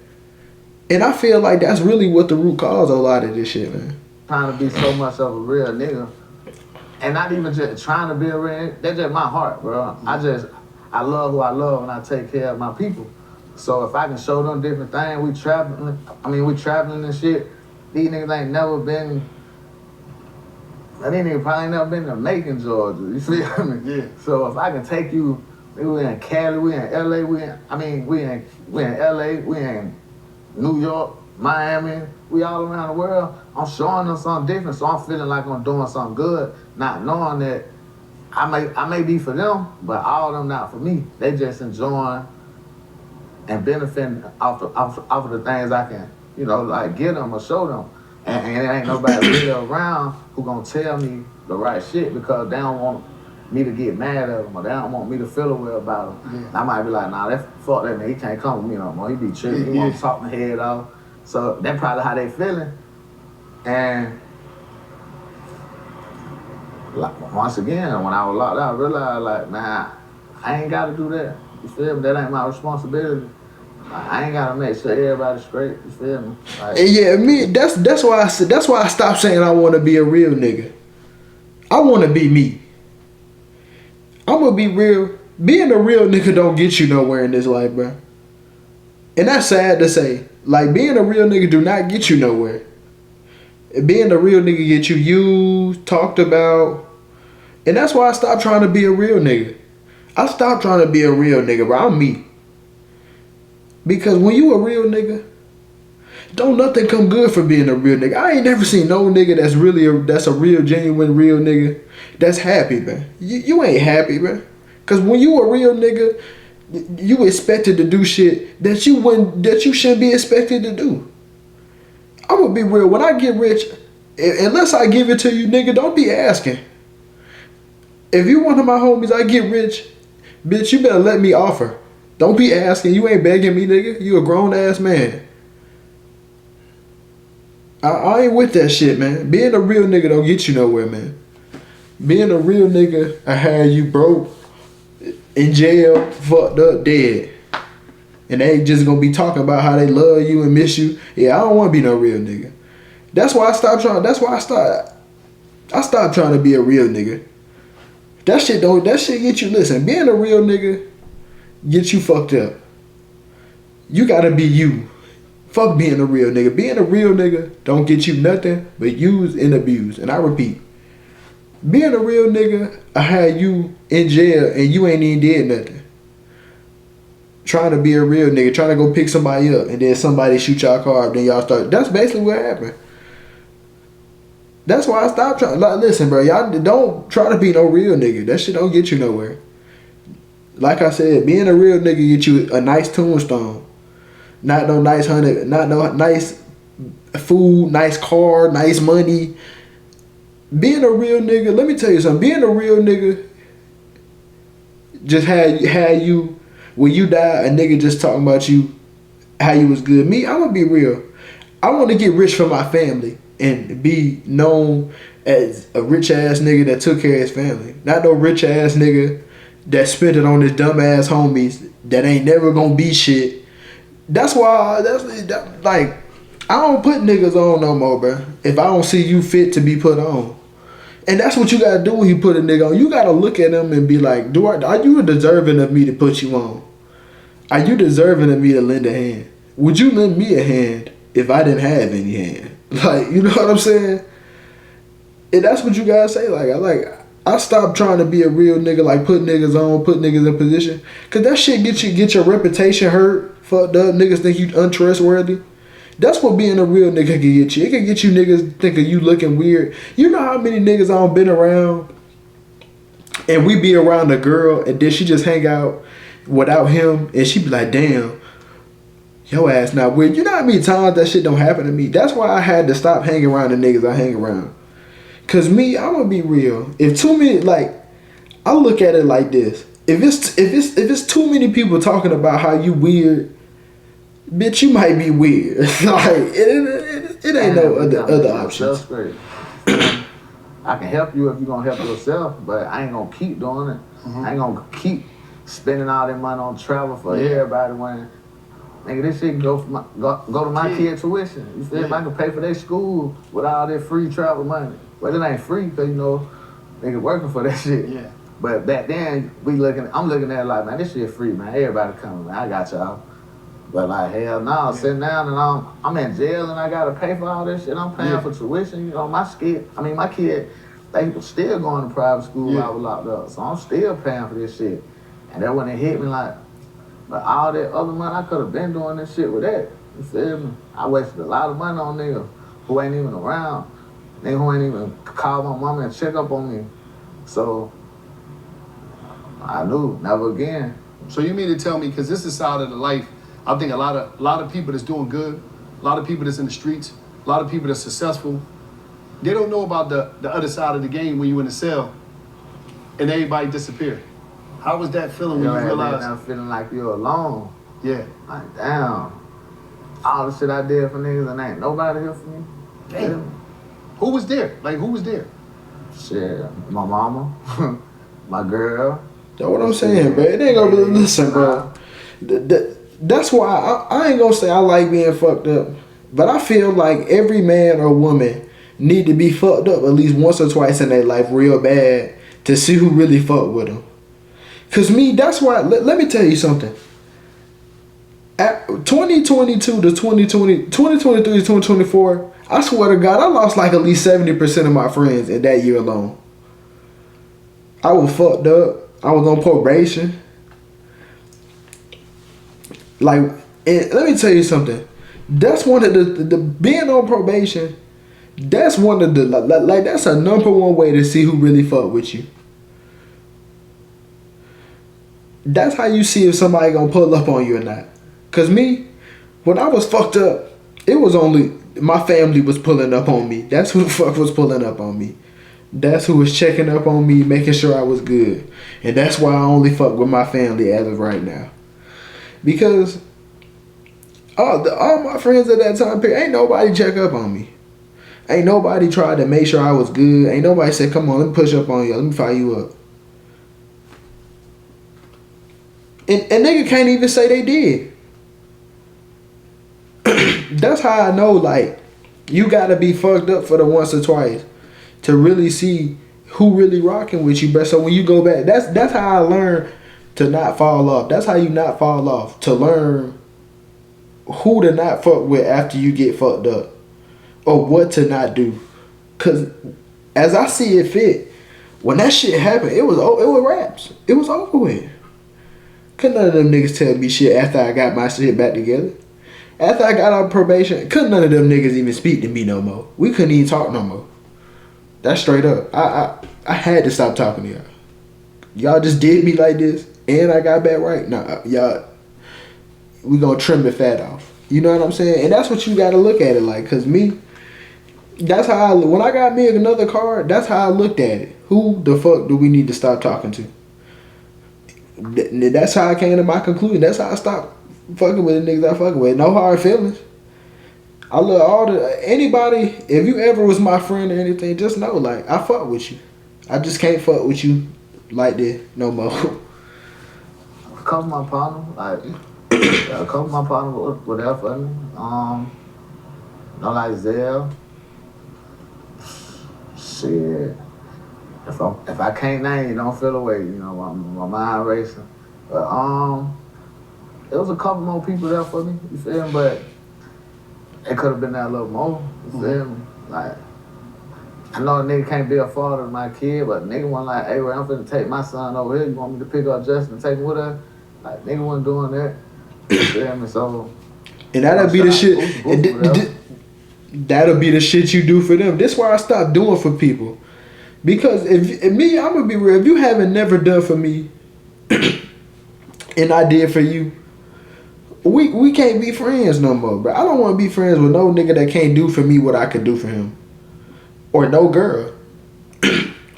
And I feel like that's really what the root cause of a lot of this shit, man. Trying to be so much of a real nigga. And not even just trying to be a real nigga. That's just my heart, bro. I love who I love and I take care of my people. So if I can show them different things, we traveling and shit. These niggas ain't never been, these niggas probably never been to Macon, Georgia. You feel me? Yeah. So if I can take you, we in Cali, we in LA, we in LA, we in New York, Miami, we all around the world. I'm showing them something different, so I'm feeling like I'm doing something good, not knowing that I may be for them, but all of them not for me. They just enjoying and benefiting off of the things I can, like get them or show them. And it ain't nobody really around who gonna tell me the right shit because they don't want me to get mad at them or they don't want me to feel away about them. Yeah. I might be like, nah, fuck that nigga, he can't come with me no more. He be tripping, he want to talk my head off. So that's probably how they feeling. And like, once again, when I was locked out, I realized like, man, I ain't gotta do that. You feel me? That ain't my responsibility. I ain't gotta make sure everybody's straight. You feel me? Like, yeah, me. That's why I stopped saying I want to be a real nigga. I want to be me. I'm gonna be real. Being a real nigga don't get you nowhere in this life, bro. And that's sad to say. Like, being a real nigga do not get you nowhere. Being a real nigga get you used, talked about. And that's why I stopped trying to be a real nigga. I stopped trying to be a real nigga, bro. I'm me. Because when you a real nigga, don't nothing come good for being a real nigga. I ain't never seen no nigga that's a real, genuine, real nigga that's happy, man. You ain't happy, man. Because when you a real nigga, you expected to do shit that you shouldn't be expected to do. I'm gonna be real. When I get rich, unless I give it to you, nigga, don't be asking. If you one of my homies, I get rich, bitch, you better let me offer. Don't be asking. You ain't begging me, nigga. You a grown ass man. I ain't with that shit, man. Being a real nigga don't get you nowhere, man. Being a real nigga, I had you broke, in jail, fucked up, dead. And they just gonna be talking about how they love you and miss you. Yeah, I don't wanna be no real nigga. That's why I stopped trying to be a real nigga. That shit get you, listen, being a real nigga get you fucked up. You gotta be you. Fuck being a real nigga. Being a real nigga don't get you nothing but used and abused. And I repeat, being a real nigga, I had you in jail and you ain't even did nothing. Trying to be a real nigga, trying to go pick somebody up and then somebody shoot y'all car up, then y'all start. That's basically what happened. That's why I stopped trying. Like, listen, bro, y'all don't try to be no real nigga. That shit don't get you nowhere. Like I said, being a real nigga get you a nice tombstone. Not no nice food, nice car, nice money. Being a real nigga, let me tell you something. Being a real nigga just had you when you die, a nigga just talking about you, how you was good. Me, I'm gonna be real. I want to get rich for my family and be known as a rich ass nigga that took care of his family. Not no rich ass nigga that spent it on his dumb ass homies that ain't never gonna be shit. That's why like I don't put niggas on no more, bro. If I don't see you fit to be put on. And that's what you gotta do when you put a nigga on. You gotta look at him and be like, are you deserving of me to put you on? Are you deserving of me to lend a hand? Would you lend me a hand if I didn't have any hand? Like, you know what I'm saying? And that's what you gotta say. I stopped trying to be a real nigga, like put niggas on, put niggas in position. Cause that shit get your reputation hurt. Fucked up. Niggas think you untrustworthy. That's what being a real nigga can get you. It can get you niggas thinking you looking weird. You know how many niggas I done been around and we be around a girl and then she just hang out without him and she be like, damn, your ass not weird. You know how many times that shit don't happen to me? That's why I had to stop hanging around the niggas I hang around. Cause me, I'm gonna be real. If too many, like, I look at it like this. If it's too many people talking about how you weird, bitch, you might be weird. Like it ain't no other options. I can help you if you gonna help yourself, but I ain't gonna keep doing it. I ain't gonna keep spending all that money on travel for everybody when nigga this shit can go to my kid tuition. You feel me? I can pay for their school with all that free travel money. But it ain't free because you know nigga working for that shit. Yeah. But back then I'm looking at it like, man, this shit free, man. Everybody coming, man. I got y'all. But like hell no, sitting down and I'm in jail and I gotta pay for all this shit. I'm paying for tuition. You know, my kid, they was still going to private school while I was locked up. So I'm still paying for this shit. And then when it hit me like, but all that other money, I could have been doing this shit with that. You feel me? I wasted a lot of money on niggas who ain't even around. Niggas who ain't even call my mama and check up on me. So I knew, never again. So you mean to tell me, because this is side of the life, I think a lot of people that's doing good, a lot of people that's in the streets, a lot of people that's successful, they don't know about the other side of the game when you in the cell and everybody disappear. How was that feeling when you realized? I'm feeling like you're alone. Yeah. Like, damn. All the shit I did for niggas and ain't nobody here for me. Damn. Who was there? Like, who was there? Shit, my mama, my girl. That's what I'm saying, bro. It ain't gonna be, listen, bro. That's why I ain't gonna say I like being fucked up. But I feel like every man or woman need to be fucked up at least once or twice in their life real bad to see who really fuck with them. Cause me, that's why, let me tell you something. At 2022 to 2023 to 2024, I swear to God, I lost like at least 70% of my friends in that year alone. I was fucked up. I was on probation. Like, and let me tell you something. That's one of the being on probation. That's one of the like that's a number one way to see who really fuck with you. That's how you see if somebody gonna pull up on you or not. Cause me, when I was fucked up, it was only my family was pulling up on me. That's who the fuck was pulling up on me. That's who was checking up on me, making sure I was good. And that's why I only fuck with my family as of right now. Because all my friends at that time period, ain't nobody check up on me. Ain't nobody tried to make sure I was good. Ain't nobody said, come on, let me push up on you. Let me fire you up. And nigga can't even say they did. That's how I know, like, you gotta be fucked up for the once or twice to really see who really rocking with you, bro. So when you go back, that's how I learned to not fall off. That's how you not fall off. To learn who to not fuck with after you get fucked up. Or what to not do. Cause as I see it fit, when that shit happened, it was raps. It was over with. Couldn't none of them niggas tell me shit after I got my shit back together. After I got on probation, couldn't none of them niggas even speak to me no more. We couldn't even talk no more. That's straight up. I had to stop talking to y'all. Y'all just did me like this, and I got back right. Nah, y'all, we gonna trim the fat off. You know what I'm saying? And that's what you gotta look at it like. Cause me, that's how when I got me another car, that's how I looked at it. Who the fuck do we need to stop talking to? That's how I came to my conclusion. That's how I stopped fucking with the niggas I fucking with. No hard feelings. I love anybody. If you ever was my friend or anything, just know like I fuck with you. I just can't fuck with you like this no more. A couple of my partners, like a couple of my partners with YFN. Not like Zell. Shit. If I can't name you, don't feel away. You know, my mind racing. But there was a couple more people there for me. You feel me? But it could have been that little more. You feel me? Like I know a nigga can't be a father to my kid, but nigga wasn't like, hey, I'm finna take my son over here. You want me to pick up Justin and take him with us? Like nigga wasn't doing that. You feel me? So. And that'll be the shit. That'll be the shit you do for them. This why I stopped doing for people. Because if me, I'm gonna be real. If you haven't never done for me, and I did for you, we can't be friends no more, bro. I don't want to be friends with no nigga that can't do for me what I could do for him, or no girl.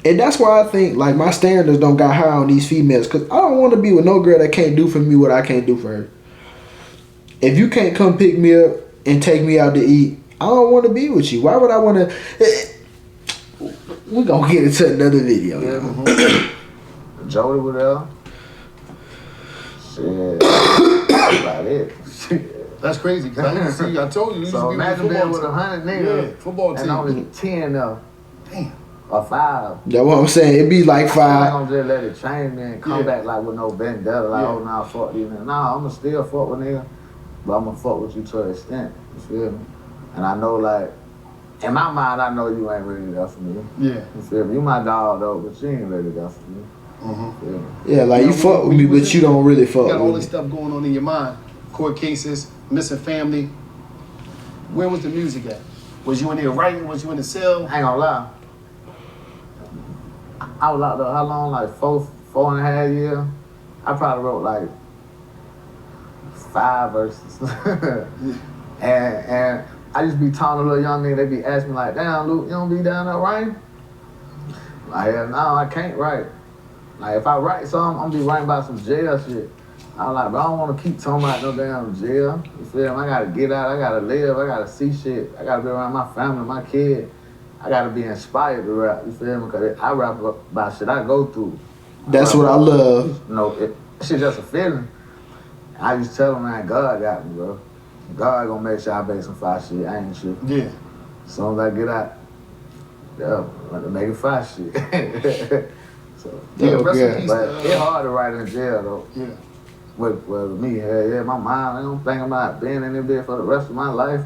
And that's why I think like my standards don't got high on these females, cause I don't want to be with no girl that can't do for me what I can't do for her. If you can't come pick me up and take me out to eat, I don't want to be with you. Why would I want to? We're gonna get into another video. Yeah, Jody was there. Shit. That's about it. Shit. That's crazy, because I used to see, I told you, So imagine being with 100 niggas. Yeah, football team. And only 10 of Damn. or 5. That's what I'm saying. It'd be like 5. I'm gonna just let it change me and come back like with no vendetta. Like, Yeah. oh, nah, fuck these niggas. Nah, I'm gonna still fuck with niggas, but I'm gonna fuck with you to an extent. You feel me? And I know, like, in my mind, I know you ain't really there for me. Yeah. You feel me? You my dog, though, but you ain't really there for me. You feel me? Yeah, like you fuck with me, but you don't really fuck You got all with this me. stuff going on in your mind. Court cases, missing family. Where was the music at? Was you in there writing? Was you in the cell? I ain't gonna lie. I was locked up how long? Like 4.5 years. I probably wrote like 5 verses. and I just be telling a little young nigga, they be asking me like, damn, Luke, you don't be down there writing? Like, hell no, I can't write. Like, if I write something, I'm gonna be writing about some jail shit. I'm like, but I don't wanna keep talking about no damn jail. You feel me? I gotta get out, I gotta live, I gotta see shit. I gotta be around my family, my kid. I gotta be inspired to rap, you feel me? Cause I rap about shit I go through. That's what I love. You know, shit just a feeling. I just tell them, man, God got me, bro. God gonna make sure I make some fire shit. I ain't shit. Yeah. As soon as I get out, yeah, I'm gonna make it fire shit. So, Yeah, rest in yeah. peace. but it's hard to write in jail though. Yeah. With me, hell yeah, my mind, I don't think about being in there for the rest of my life.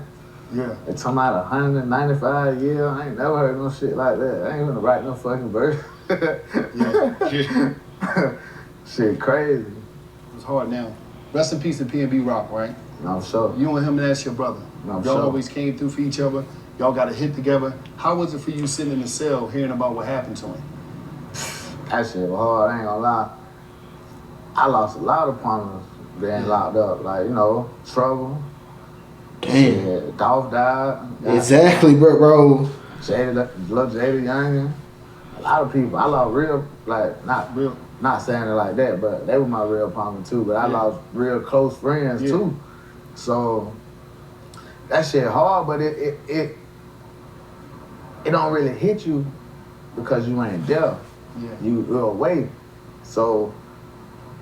Yeah. They talking about 195 years. I ain't never heard no shit like that. I ain't gonna write no fucking verse. Yeah. Shit crazy. It's hard now. Rest in peace to P&B Rock, right? No, sure. You and him, that's your brother. No, Y'all sure. always came through for each other. Y'all got a hit together. How was it for you sitting in the cell hearing about what happened to him? That shit was hard, I ain't gonna lie. I lost a lot of partners being locked up. Like, you know, Trouble. Damn. Yeah, Dolph died. Exactly, bro. Jada Youngin. A lot of people. I lost real, like, not saying it like that, but they were my real partner too. But I lost real close friends too. So that shit hard, but it don't really hit you because you ain't there. Yeah. You're away. So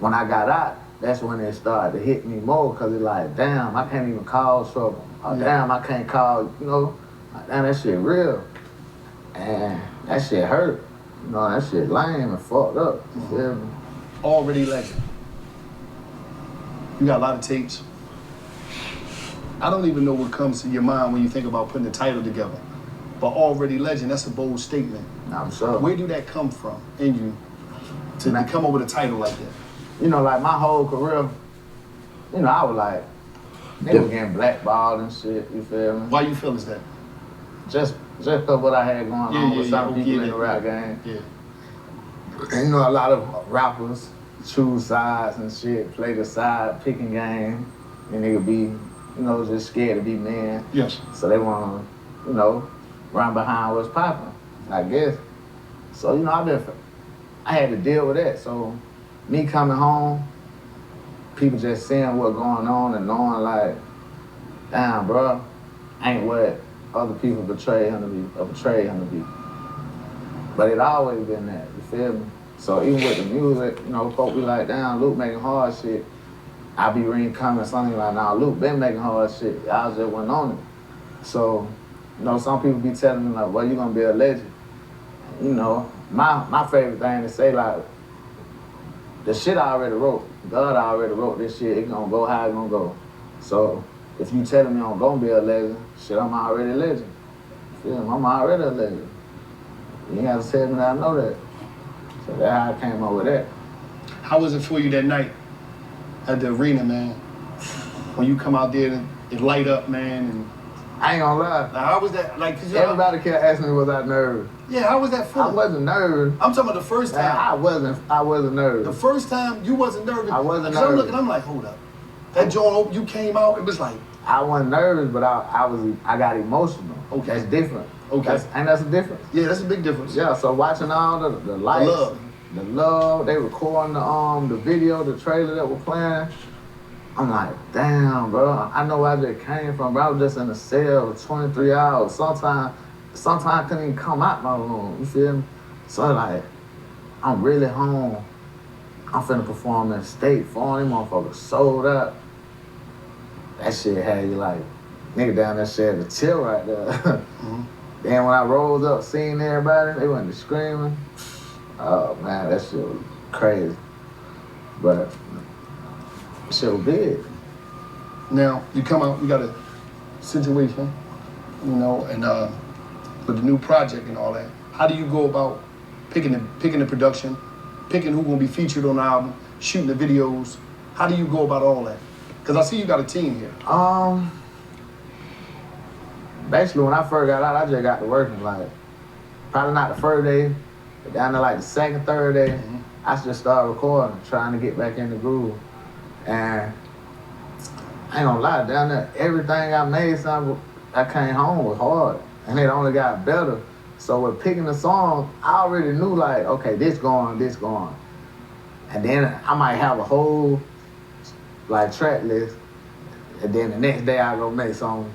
when I got out, that's when it started to hit me more because it's like, damn, I can't even call Trouble. Oh, damn, I can't call, you know, like, damn, that shit real. And that shit hurt. You know, that shit lame and fucked up. You feel me? Already legend. You got a lot of tapes. I don't even know what comes to your mind when you think about putting the title together. But already legend, that's a bold statement. I'm sure. Where do that come from in you to come up with a title like that? You know, like my whole career, you know, I was like, they were getting blackballed and shit, you feel me? Why you feel is that? Just because what I had going on with some people in the rap game. Yeah. And you know, a lot of rappers choose sides and shit, play the side picking game, and they could be, you know, just scared to be men. Yes. So they want to, you know, run behind what's popping, I guess. So, you know, I had to deal with that. So me coming home, people just seeing what's going on and knowing like, damn, bro, ain't what other people portray him to be. But it always been that, you feel me? So even with the music, you know, folk be like, damn, Luke making hard shit. I be reading comments, something like, nah, Luke been making hard shit. Y'all just went on it. So, you know, some people be telling me like, well, you gonna be a legend. You know, my favorite thing to say, like, the shit I already wrote. God already wrote this shit. It's gonna go how it's gonna go. So if you telling me I'm gonna be a legend, shit, I'm already a legend. You feel me? I'm already a legend. You ain't have to tell me that I know that. So that's how I came up with that. How was it for you that night at the arena, man? When you come out there and it light up, man, and I ain't gonna lie. now, how was that? Like, cause everybody kept asking me, was I nervous? Yeah, how was that for? I wasn't nervous. I'm talking about the first time. I wasn't nervous. The first time you wasn't nervous. I wasn't nervous. I'm nervous. looking, I'm like, hold up. That joint open, you came out, it was like. I wasn't nervous, but I got emotional. Okay. That's different. Okay. That's a difference. Yeah, that's a big difference. Yeah, so watching all the lights, the love, they recording the video, the trailer that we're playing. I'm like, damn, bro. I know where I just came from, bro. I was just in a cell for 23 hours. Sometimes I couldn't even come out my room, you feel me? So like, I'm really home. I'm finna perform in State Farm. Them motherfuckers sold out. That shit had you like, nigga down there shed the chill right there. Mm-hmm. Then when I rose up, seeing everybody, they went to screaming. Oh man, that shit was crazy. But shit was big. Now, you come out, you got a situation, you know, and with the new project and all that. How do you go about picking the production, picking who's gonna be featured on the album, shooting the videos? How do you go about all that? Because I see you got a team here. Basically, when I first got out, I just got to working. Like, probably not the first day, but down to like the second, third day, I just started recording, trying to get back in the groove. And I ain't gonna lie, down there, everything I made, I came home was hard, and it only got better. So with picking the song, I already knew like, okay, this going. And then I might have a whole like track list, and then the next day I go make something,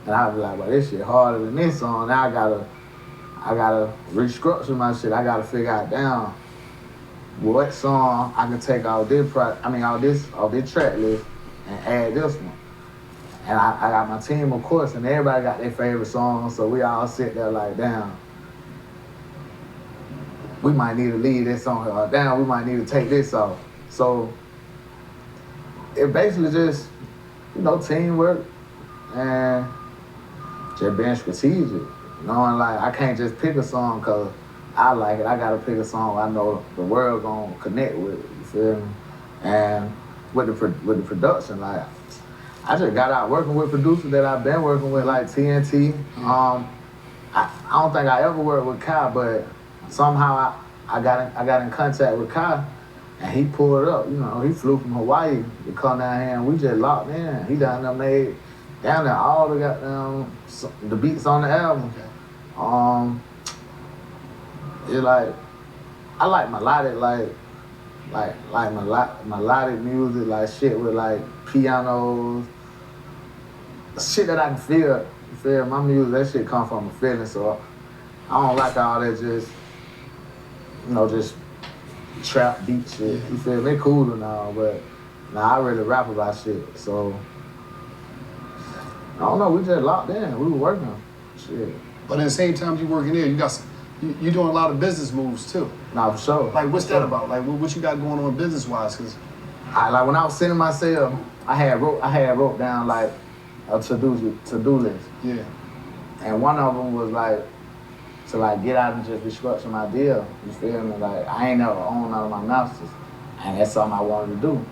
and I'll be like, well, this shit harder than this song. Now I gotta restructure my shit. I gotta figure out down what song I can take off this track list and add this one. And I got my team, of course, and everybody got their favorite songs, so we all sit there like, damn, we might need to leave this song here, or damn, we might need to take this off. So it basically just, you know, teamwork and just being strategic. Knowing like I can't just pick a song because I like it. I gotta pick a song I know the world gonna connect with. You feel me? And with the production, like I just got out working with producers that I've been working with, like TNT. I don't think I ever worked with Kai, but somehow I got in contact with Kai, and he pulled up. You know, he flew from Hawaii to come down here, and we just locked in. He down there made down there all the goddamn the beats on the album. Okay. It's like I like melodic, melodic music, like shit with like pianos, shit that I can feel. You feel my music? That shit come from a feeling, so I don't like all that just, you know, just trap beat shit. You feel me? They cool and all, but I really rap about shit. So I don't know. We just locked in. We were working. Shit. But at the same time you working there, you doing a lot of business moves too. Nah, for sure. Like what's that about? Like what you got going on business wise? Cause like when I was sitting myself, I had wrote down like a to-do list. Yeah. And one of them was like to like get out and just restructure my deal. You feel me? Like I ain't never owned none of my masters, and that's something I wanted to do.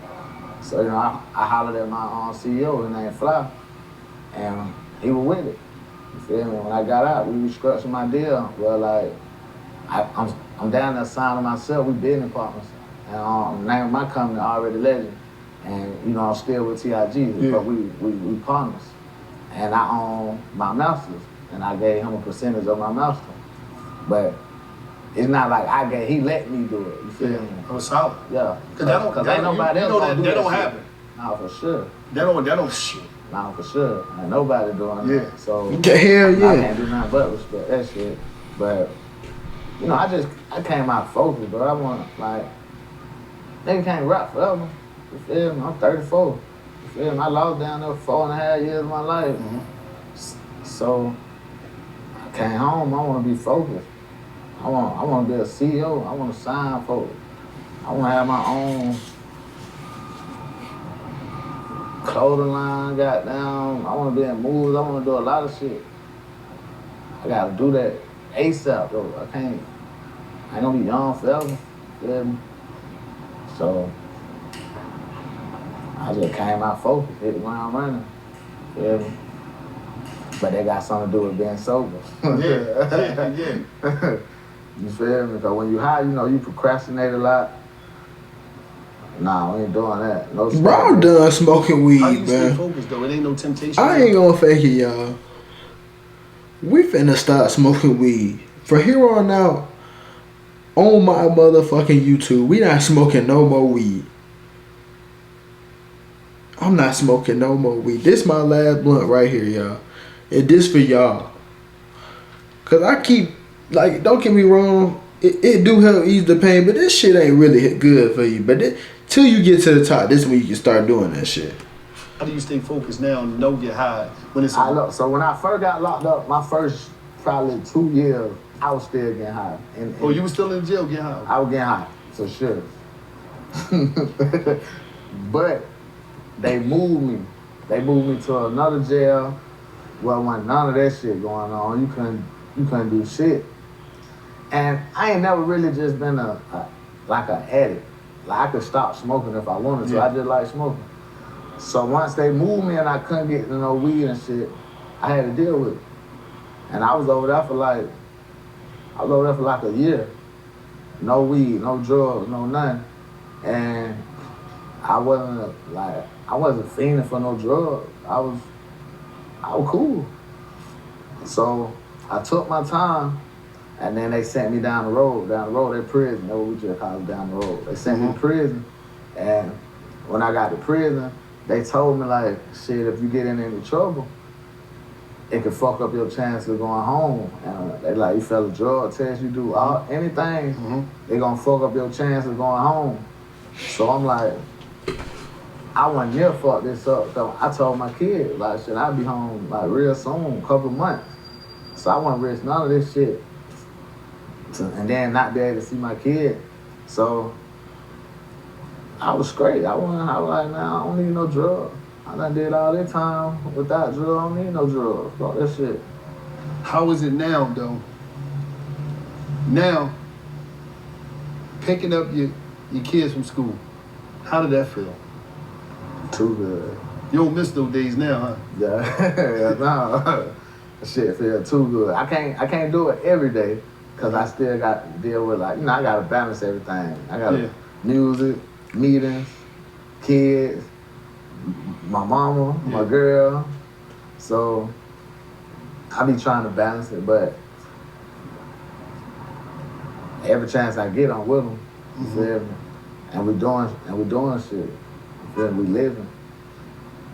So you know, I hollered at my CEO, his name Fly, and he was with it. You feel me? When I got out, we restructured my deal. Well, like I'm down there signing myself. We business partners, and the name of my company Already Legend, and you know I'm still with TIG, but we partners. And I own my masters, and I gave him a percentage of my master. But it's not like he let me do it. You feel me? Oh, solid. Yeah. Cause ain't nobody else gonna do that don't shit. happen. Nah, for sure. That don't shit. Nah, for sure. Ain't nobody doing Yeah. that. So Hell yeah. I can't do nothing but respect that shit. But you know, I came out focused, bro. I want like nigga can't rap forever. You feel me? I'm 34. You feel me? I lost down there 4.5 years of my life. So I came home. I want to be focused. I want to be a CEO. I want to sign folks. I want to have my own clothing line. Goddamn. I want to be in movies. I want to do a lot of shit. I gotta do that ASAP though. I ain't gonna be young forever. Feel me? So I just came out focused, hit the ground running. Feel me? But that got something to do with being sober. Yeah. You feel me? Because when you high, you know, you procrastinate a lot. Nah, we ain't doing that. No Bro, I'm done smoking weed, How do you stay man. focused though? It ain't no temptation. I ain't gonna fake it, y'all. We finna start smoking weed. From here on out, on my motherfucking YouTube, we not smoking no more weed. I'm not smoking no more weed. This my last blunt right here, y'all. And this for y'all. Cause I keep, like, don't get me wrong, it do help ease the pain, but this shit ain't really good for you. But till you get to the top, this is when you can start doing that shit. How do you stay focused now and don't get high when it's? So when I first got locked up, my first probably 2 years, I was still getting high. And you were still in jail getting high? I was getting high, for sure. But they moved me. They moved me to another jail where when none of that shit going on, you couldn't do shit. And I ain't never really just been a addict. Like I could stop smoking if I wanted to. I just like smoking. So once they moved me and I couldn't get no weed and shit, I had to deal with it. And I was over there for like a year. No weed, no drugs, no nothing. And I wasn't fiending for no drugs. I was cool. So I took my time, and then they sent me down the road. Down the road, they prison. That's what we just call it, down the road. They sent me to prison, and when I got to prison, they told me like, shit, if you get in any trouble, it could fuck up your chance of going home. And they like, you fail a drug test, you do anything, they gonna fuck up your chance of going home. So I'm like, I wasn't near fuck this up. So I told my kid, like, shit, I'll be home like real soon, couple months. So I wasn't risk none of this shit. And then not be able to see my kid. So I was straight. I was like, man, I don't need no drugs. I done did all this time without drugs. I don't need no drugs. Fuck that shit. How is it now, though? Now, picking up your kids from school, how did that feel? Too good. You don't miss those days now, huh? Yeah, no. That shit feel too good. I can't do it every day because I still got to deal with, like, I got to balance everything. I got music, meetings, kids, my mama, my girl. So I be trying to balance it, but every chance I get, I'm with them. You feel me? And we doing shit. You feel me? We living.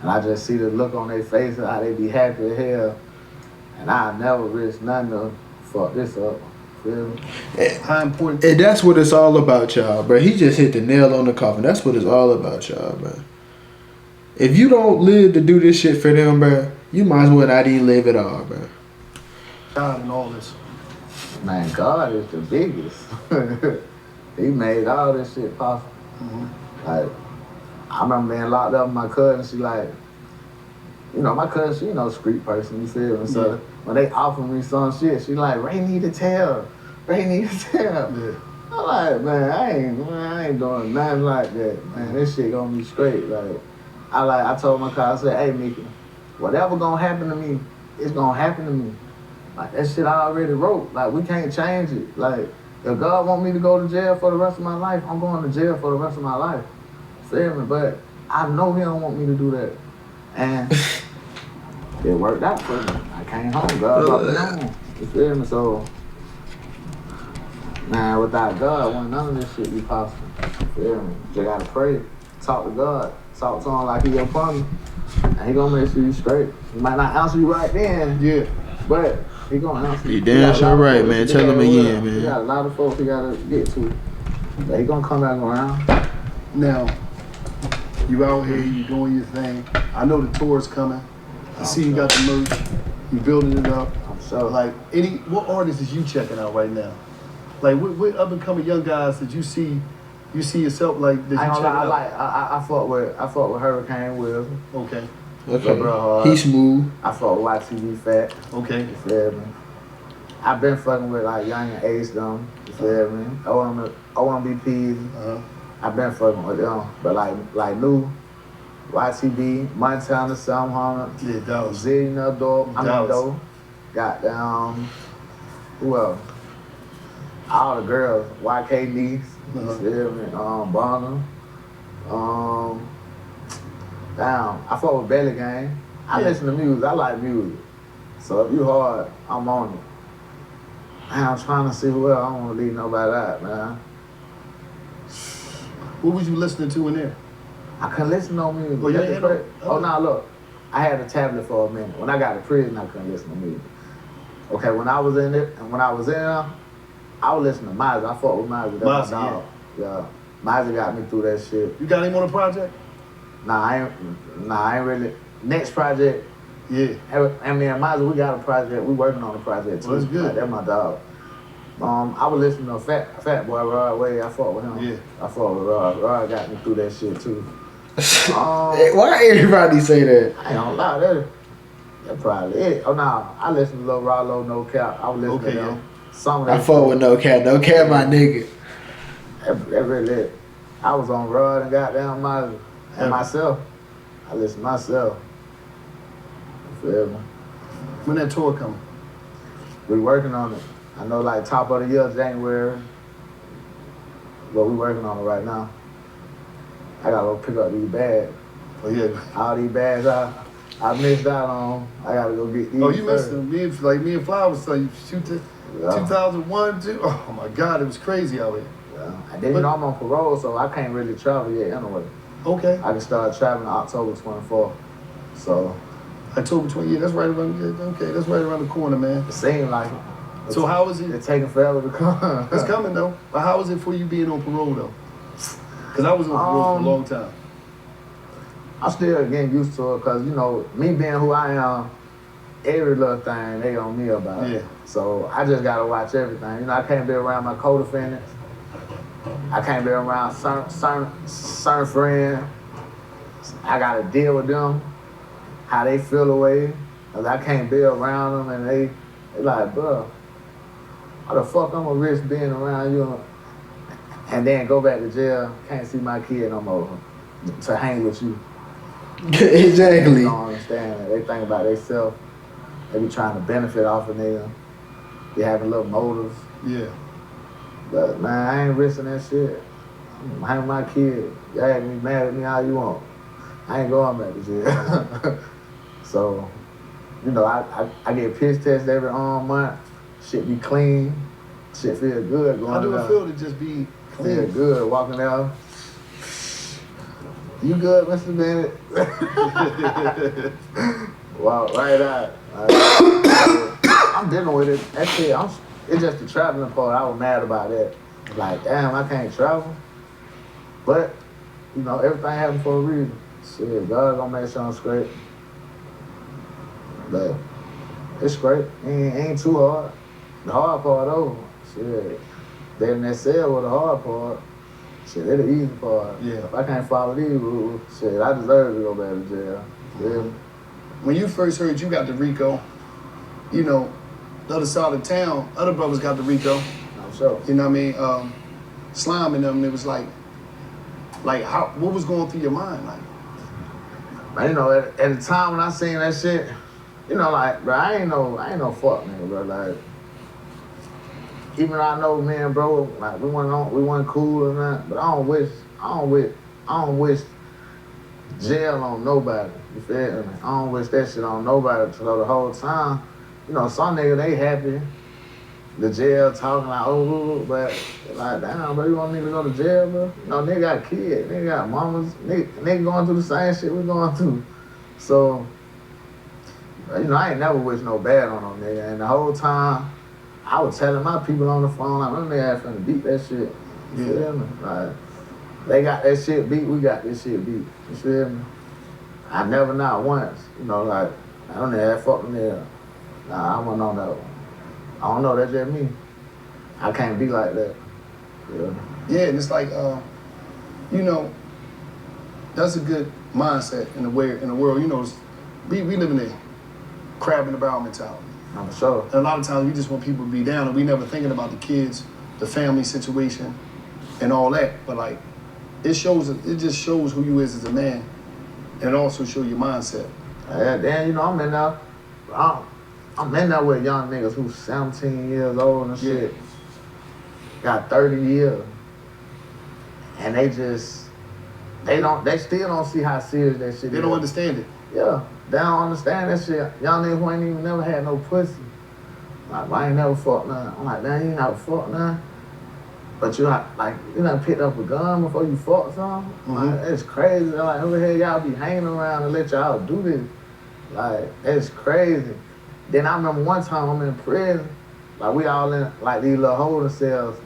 And I just see the look on their faces, how they be happy as hell. And I never risk nothing to fuck this up. Feel me? How important? And that's what it's all about, y'all, bro. He just hit the nail on the coffin. That's what it's all about, y'all, man. If you don't live to do this shit for them, bro, you might as well not even live at all, bro. God and all this. Man, God is the biggest. He made all this shit possible. Like, I remember being locked up with my cousin. She like, my cousin, she street person, you feel me? So when they offer me some shit, she like, Ray need to tell. Yeah. I'm like, man, I ain't doing nothing like that, man. This shit gonna be straight. Like, I told my cousin, I said, hey, Mickey, whatever gonna happen to me, it's gonna happen to me. Like, that shit I already wrote. Like, we can't change it. Like, if God want me to go to jail for the rest of my life, I'm going to jail for the rest of my life. Feel me? But I know he don't want me to do that. And it worked out for me. I came home, God brought me home. You feel me? So, Man, without God, wasn't none of this shit be possible. You feel me? You gotta pray, talk to God, talk to him like he your partner, and he gonna make sure you straight. He might not answer you right then, Yeah. but he gonna answer you. You damn sure right, man. Tell him again, He man. got a lot of folks he gotta get to. But he gonna come back around. Now, you out here, you doing your thing. I know the tour's coming. I see you got the merch. You building it up. So Like, what artists is you checking out right now? Like, what up and coming young guys that you see yourself like that you I ain't check gonna lie, out? I fuck with Hurricane Will. Okay. Okay. He smooth. I fuck with YTV Fat. Okay. You feel me? I've been fucking with like Young and Ace them. You feel me? I wanna be Peasy. I've been fucking with them, but like new YTB, Montana, Sam Hunter, Yeah, that was Zillion Dallas. Doe. Goddamn, who else? All the girls, YK Niece, you feel me? Bonner. Damn, I fuck with Belly Gang. I listen to music, I like music. So if you hard, I'm on it. Man, I'm trying to see who else. I don't want to leave nobody out, man. What was you listening to in there? I couldn't listen to no music. Oh, you ain't had no- Oh, no, look. I had a tablet for a minute. When I got to prison, I couldn't listen to music. Okay, when I was in there, I would listen to Mozzie. I fought with Mozzie. That's my dog. Yeah. Mozzie got me through that shit. You got him on a project? Nah, I ain't really. Next project, Yeah. and me and Mozzie, we got a project. We working on a project too. Well, that's good. Like, that's my dog. I would listen to Fat Boy Rod Way. I fought with him. Yeah. I fought with Rod. Rod got me through that shit too. Why everybody say that? I ain't gonna lie, that probably it. Oh no, I listen to Lil Wallo, No Cap. I would listen to them. Some of I that fuck with No Cap. No Cap, my nigga. that really it. I was on Rod and goddamn Mozzie. And myself. I listen to myself. You feel me? When that tour coming? We working on it. I know like top of the year, January. But we working on it right now. I gotta go pick up these bags. Oh yeah. All these bags I missed out on. I gotta go get these. Oh, you missed first. them. Me and Fly was telling you, shoot to 2001, too. Oh my God, it was crazy out here. Yeah. And then you know I'm on parole, so I can't really travel yet anyway. Okay. I can start traveling October 24th. So October 20th, that's right around, okay, that's right around the corner, man. it seemed like it. So how is it? It's taking forever to come. It's coming though. But how is it for you being on parole though? Because I was on parole for a long time. I'm still getting used to it because, you know, me being who I am, every little thing they on me about. Yeah. So I just got to watch everything. You know, I can't be around my co-defendants. I can't be around certain friends. I got to deal with them, how they feel away. Because I can't be around them and they like, bro, how the fuck I'm going to risk being around you and then go back to jail, can't see my kid no more to hang with you. Exactly. They don't understand that. They think about themselves. They be trying to benefit off of nigga. Be having little motives. Yeah. But man, I ain't risking that shit. I'm hanging with my kid. Y'all can be mad at me all you want. I ain't going back to jail. So, you know, I get piss tested every month. Shit be clean. Shit feel good going How do it out. feel to just be clean? Feel good walking out. You good, Mr. Bennett? Walk right out. I'm dealing with it. That's it. It's just the traveling part. I was mad about that. Like, damn, I can't travel. But, you know, everything happened for a reason. Shit, God gonna make sure I'm straight. But it's great. Ain't too hard. The hard part though, shit. They in that cell with the hard part. Shit, they're the easy part. Yeah. If I can't follow these rules, shit, I deserve to go back to jail. Yeah. When you first heard you got the RICO, you know, the other side of town, other brothers got the RICO. I'm sure. You know what I mean? Slime and them, it was like how, what was going through your mind? Like, Man, you know, at the time when I seen that shit, you know, like, bro, I ain't no fuck nigga, bro. Like, even though I know me and bro, like, we weren't cool or not, but I don't wish jail on nobody. You feel me? I don't wish that shit on nobody. So the whole time, you know, some niggas they happy the jail talking like, oh, but like, damn, bro, you want nigga to go to jail, bro? You know, nigga got kids, nigga got mamas, nigga going through the same shit we going through. So, you know, I ain't never wish no bad on no nigga. And the whole time, I was telling my people on the phone, like, them niggas finna beat that shit. You feel me? Like, they got that shit beat, we got this shit beat. You feel me? I never not once, you know, like, I don't know, fuck them there. Nah, I wasn't on that one. I don't know, that's just me. I can't be like that. Yeah, and it's like, you know, that's a good mindset in the world. You know, we live in a crab in the barrel mentality. I'm sure. And a lot of times we just want people to be down, and we never thinking about the kids, the family situation, and all that. But like, it just shows who you is as a man, and it also shows your mindset. Yeah, damn, you know, I'm in there with young niggas who's 17 years old and shit. Got 30 years. And they still don't see how serious that shit is. They don't understand it. Yeah, they don't understand that shit. Young niggas who ain't even never had no pussy. Like, I ain't never fucked none. I'm like, damn, you ain't never fucked none. But you done picked up a gun before you fucked something? Like, it's crazy. They're like, who the hell y'all be hanging around and let y'all do this? Like, it's crazy. Then I remember one time I'm in prison, like we all in like these little holding cells,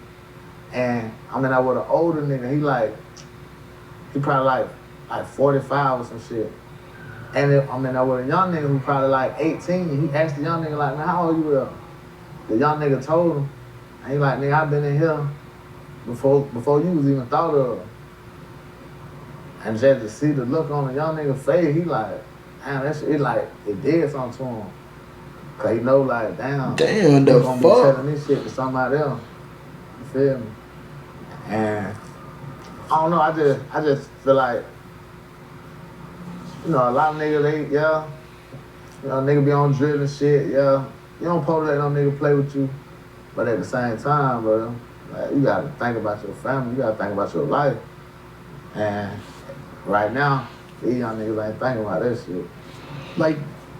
and I'm in there with an older nigga. He probably like 45 or some shit. And then I'm in there with a young nigga who probably like 18. He asked the young nigga like, man, how old you were? The young nigga told him, and he like, nigga, I've been in here before you was even thought of. And just to see the look on the young nigga's face, he like, damn, that shit, it did something to him. Cause he know like, damn, the gonna fuck? be telling this shit to somebody else. You feel me? And I don't know, I just feel like, you know, a lot of niggas, you know, nigga be on drill and shit, yeah. You don't supposed to let no nigga play with you. But at the same time, bro, like, you gotta think about your family, you gotta think about your life. And right now, these young niggas ain't thinking about that shit. Like,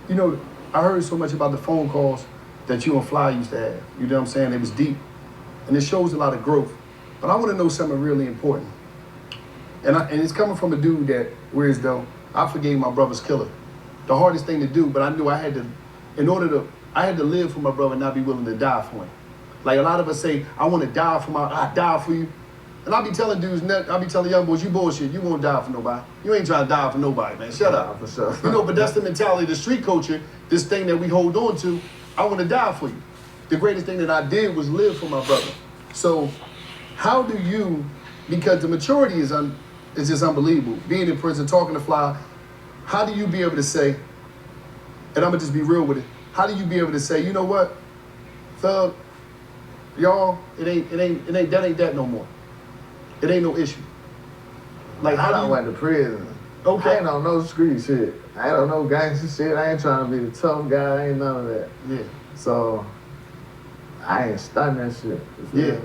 you know, I heard so much about the phone calls that you and Fly used to have. You know what I'm saying? It was deep. And it shows a lot of growth. But I want to know something really important. And it's coming from a dude that, whereas though, I forgave my brother's killer. The hardest thing to do, but I knew I had to, I had to live for my brother and not be willing to die for him. Like a lot of us say, I want to die for I die for you. And I be telling dudes, I be telling young boys, you bullshit, you won't die for nobody. You ain't trying to die for nobody, man, shut up. For sure. You know, but that's the mentality, the street culture, this thing that we hold on to, I want to die for you. The greatest thing that I did was live for my brother. So how do you, because the maturity is just unbelievable. Being in prison, talking to Fly, how do you be able to say, and I'm gonna just be real with it, how do you be able to say, you know what, thug, y'all, it ain't that no more. It ain't no issue. Like, how do you... I went to prison. Okay. I ain't on no street shit. I ain't on no gangster shit. I ain't trying to be the tough guy. I ain't none of that. Yeah. So, I ain't stunned that shit. Yeah.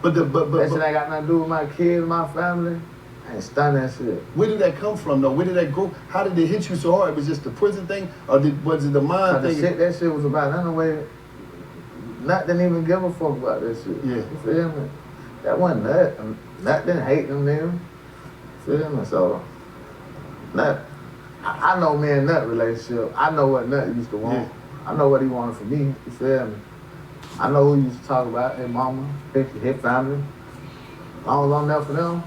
But that shit ain't got nothing to do with my kids, my family. I ain't stunned that shit. Where did that come from, though? Where did that go? How did it hit you so hard? It was just the prison thing? Or was it the mind thing? That shit was about anyway. Nut didn't even give a fuck about that shit. Yeah. You feel me? That wasn't Nut. Nut didn't hate them niggas. Feel me? So, Nut, I know me and Nut relationship. I know what Nut used to want. Yeah. I know what he wanted from me. You feel me? I know who he used to talk about, his mama, his family. As long as I'm there for them,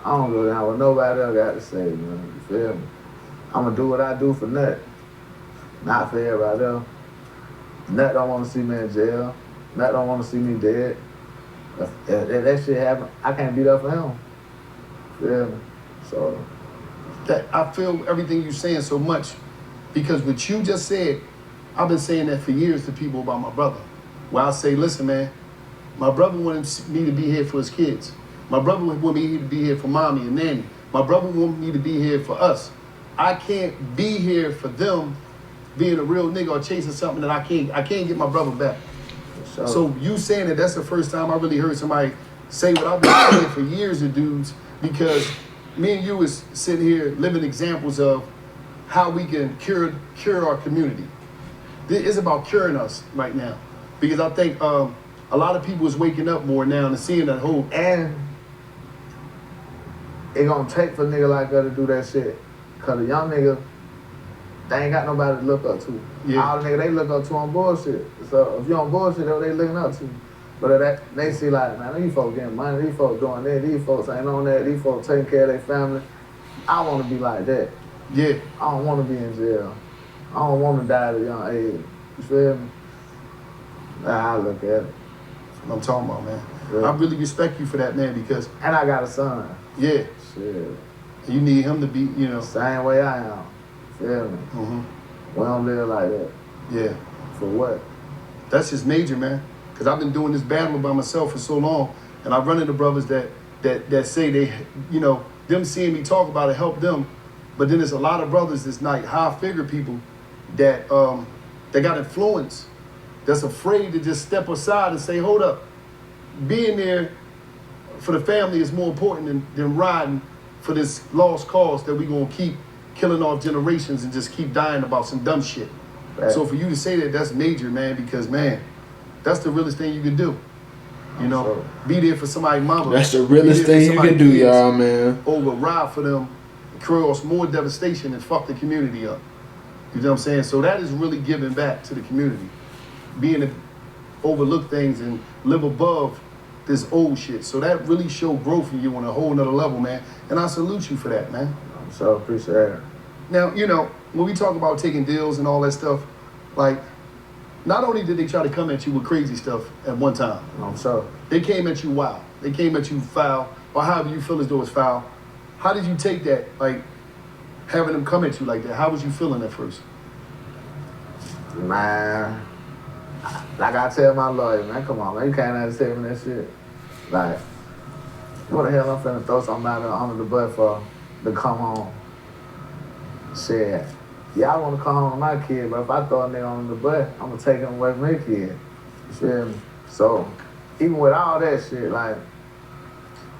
I don't go down with nobody else got to say, man. You feel me? I'm going to do what I do for Nut, not for everybody else. Nut don't want to see me in jail. Nut don't want to see me dead. If that shit happen, I can't be there for him. Feel me? So that I feel everything you're saying so much because what you just said, I've been saying that for years to people about my brother. Where I say, listen, man, my brother wanted me to be here for his kids. My brother wanted me to be here for mommy and nanny. My brother wanted me to be here for us. I can't be here for them being a real nigga or chasing something that I can't get my brother back. Sure. So you saying that's the first time I really heard somebody say what I've been saying for years to dudes, because me and you is sitting here living examples of how we can cure our community. It's about curing us right now. Because I think a lot of people is waking up more now and seeing that whole. And it gonna take for a nigga like her to do that shit. Cause the young nigga, they ain't got nobody to look up to. Yeah. All the niggas they look up to on bullshit. So if you on bullshit, that's what they looking up to. But if they see like, man, these folks getting money, these folks doing that, these folks ain't on that, these folks taking care of their family. I want to be like that. Yeah. I don't want to be in jail. I don't want to die at a young age. You feel me? That's how I look at it. That's what I'm talking about, man. Yeah. I really respect you for that, man, because. And I got a son. Yeah. Shit. You need him to be, you know. Same way I am. Feel me? Mm-hmm. We don't live like that. Yeah. For what? That's just major, man. Because I've been doing this battle by myself for so long, and I run into brothers that say they, you know, them seeing me talk about it help them, but then there's a lot of brothers that's like high-figure people that they got influence, that's afraid to just step aside and say, hold up, being there for the family is more important than riding for this lost cause that we gonna keep killing off generations and just keep dying about some dumb shit. Right. So for you to say that, that's major, man, because, man, that's the realest thing you can do. You know, Sure. be there for somebody's mama. That's the realest Be there for thing you can somebody's do, kids, y'all, man. Over ride for them, cause more devastation and fuck the community up. You know what I'm saying? So that is really giving back to the community. Being to overlook things and live above this old shit. So that really showed growth in you on a whole nother level, man. And I salute you for that, man. I'm so appreciate it. Now, you know, when we talk about taking deals and all that stuff, like, not only did they try to come at you with crazy stuff at one time, I'm sure. they came at you wild. They came at you foul, or however you feel as though it's foul. How did you take that, like, having them come at you like that? How was you feeling at first? Man, like I tell my lawyer, man, come on, man, you can't understand me that shit. Like, what the hell I'm finna throw something out under the butt for to come home? Shit, y'all wanna come home with my kid, but if I throw a nigga on the butt, I'm gonna take him away from his kid. You feel me? So, even with all that shit, like,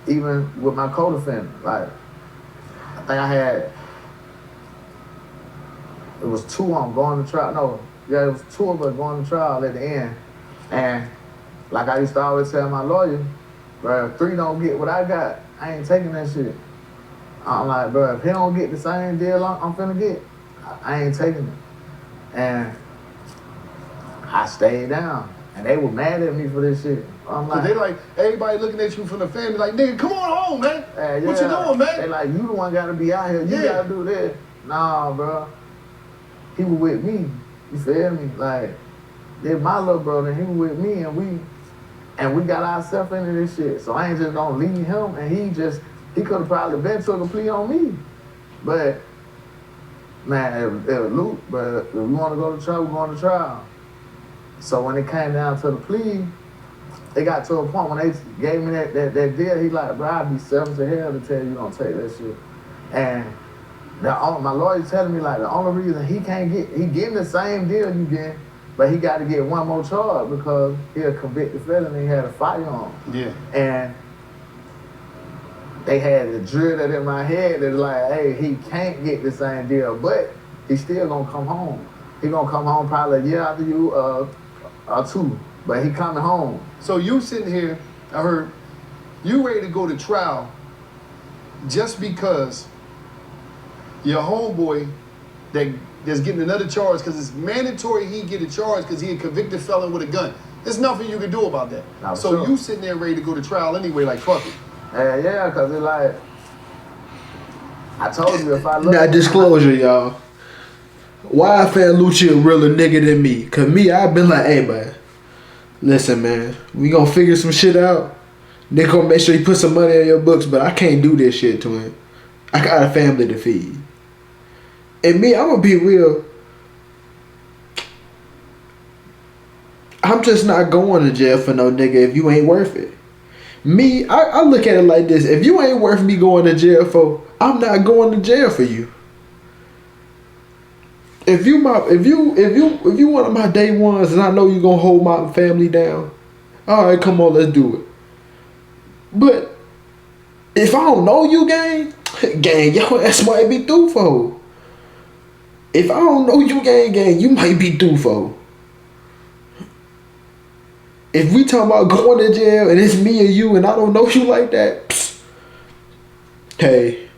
even with my co-defendant, like, I think I had, it was 2 of them going to trial. No, yeah, it was 2 of us going to trial at the end. And like I used to always tell my lawyer, bro, if 3 don't get what I got, I ain't taking that shit. I'm like, bro, if he don't get the same deal I'm finna get, I ain't taking it. And I stayed down. And they were mad at me for this shit. I'm like, Cause they like, everybody looking at you from the family like, nigga, come on home, man. hey, What you doing, man? They like, you the one gotta be out here. You Yeah. gotta do this. Nah, bro. He was with me. You feel me? Like, they're my little brother, and he was with me, and we got ourselves into this shit. So I ain't just gonna leave him, and he could have probably been took a plea on me. But, man, it was Luke, but if we wanna go to trial, we're going to trial. So when it came down to the plea, it got to a point when they gave me that deal, he like, bro, I'd be selfish as hell to tell you don't take that shit. And my lawyer's telling me like the only reason he getting the same deal you get, but he got to get one more charge because he a convicted felon and he had a firearm. Yeah. And they had to drill that in my head that like, hey, he can't get the same deal, but he's still gonna come home. He gonna come home probably a year after you or 2, but he coming home. So you sitting here, I heard, you ready to go to trial just because your homeboy that's getting another charge, because it's mandatory he get a charge because he a convicted felon with a gun. There's nothing you can do about that. So sure. you sitting there ready to go to trial anyway, like fuck it. Yeah, because it's like, I told you if I look. Now, disclosure, y'all. YFN Lucci a realer nigga than me. Cause me, I've been like, hey man, listen man, we gonna figure some shit out. They gonna make sure you put some money in your books, but I can't do this shit to him. I got a family to feed. And me, I'm gonna be real. I'm just not going to jail for no nigga if you ain't worth it. Me, I look at it like this. If you ain't worth me going to jail for, I'm not going to jail for you. If you one of my day ones and I know you gonna hold my family down, all right, come on, let's do it. But if I don't know you, gang, your ass might be through for. If I don't know you, gang, you might be through for. If we talking about going to jail and it's me and you and I don't know you like that, psst, hey,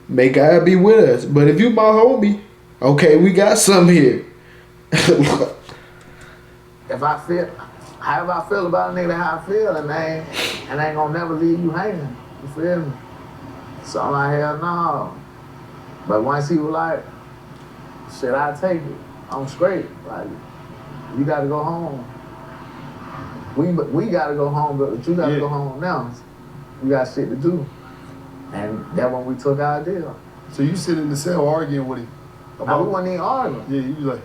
may God be with us. But if you my homie, okay, we got some here. If I feel, however I feel about a nigga, how I feel, and I ain't gonna never leave you hanging. You feel me? So I'm like, hell no. But once he was like, shit, I take it. I'm straight. Like, you gotta go home. We gotta go home, but you gotta go home now. You got shit to do. And that when we took our deal. So you sit in the cell arguing with him? About, we wasn't even arguing. Yeah, you like,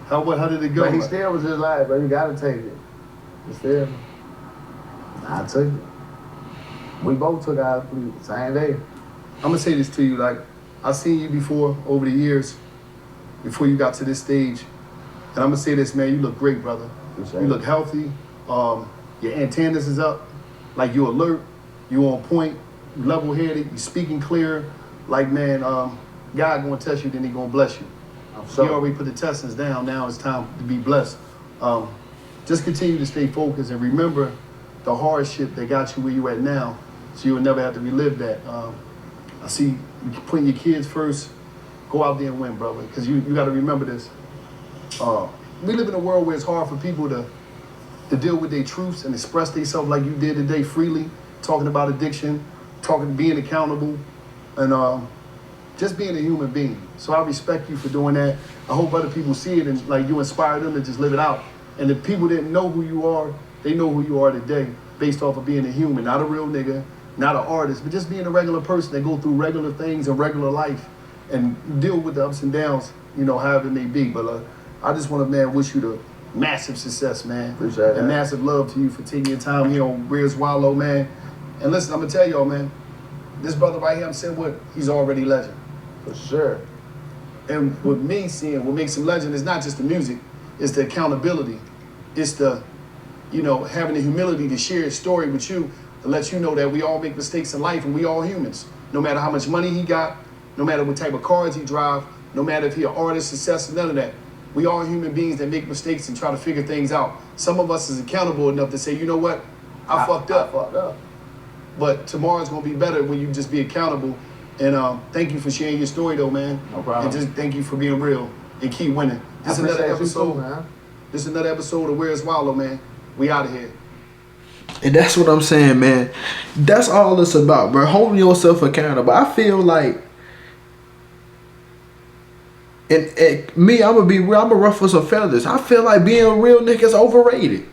how did it go? But he still was just like, bro, you gotta take it. You feel me? I took it. We both took our plea the same day. I'm gonna say this to you, like, I've seen you before over the years, before you got to this stage. And I'm gonna say this, man, you look great, brother. You look healthy. Your antennas is up. Like, you alert. You on point. You level-headed. You speaking clear. Like, man, God gonna test you, then he gonna bless you. He already put the testings down. Now it's time to be blessed. Just continue to stay focused and remember the hardship that got you where you at now, so you'll never have to relive that. I see you putting your kids first. Go out there and win, brother, because you got to remember this. We live in a world where it's hard for people to deal with their truths and express themselves like you did today freely, talking about addiction, being accountable, and just being a human being. So I respect you for doing that. I hope other people see it and like you inspire them to just live it out. And if people didn't know who you are, they know who you are today based off of being a human, not a real nigga, not an artist, but just being a regular person that go through regular things in regular life and deal with the ups and downs, you know, however it may be. But I just want to, man, wish you the massive success, man. Appreciate that. And massive love to you for taking your time here on Where's Wallo, man. And listen, I'm going to tell y'all, man, this brother right here I'm sitting with, he's already legend. For sure. And with me seeing what makes him legend is not just the music, it's the accountability. It's the, you know, having the humility to share his story with you, to let you know that we all make mistakes in life and we all humans. No matter how much money he got, no matter what type of cars he drive, no matter if he an artist, success, none of that. We all human beings that make mistakes and try to figure things out. Some of us is accountable enough to say, you know what, I fucked up. But tomorrow's gonna be better when you just be accountable. And thank you for sharing your story though, man. No problem. And just thank you for being real and keep winning. This is another episode, man. This is another episode of Where's Wallo, man. We out of here. And that's what I'm saying, man. That's all it's about, bro. Holding yourself accountable. I feel like, and me, I'm gonna be real. I'm gonna ruffle some feathers. I feel like being a real nigga is overrated.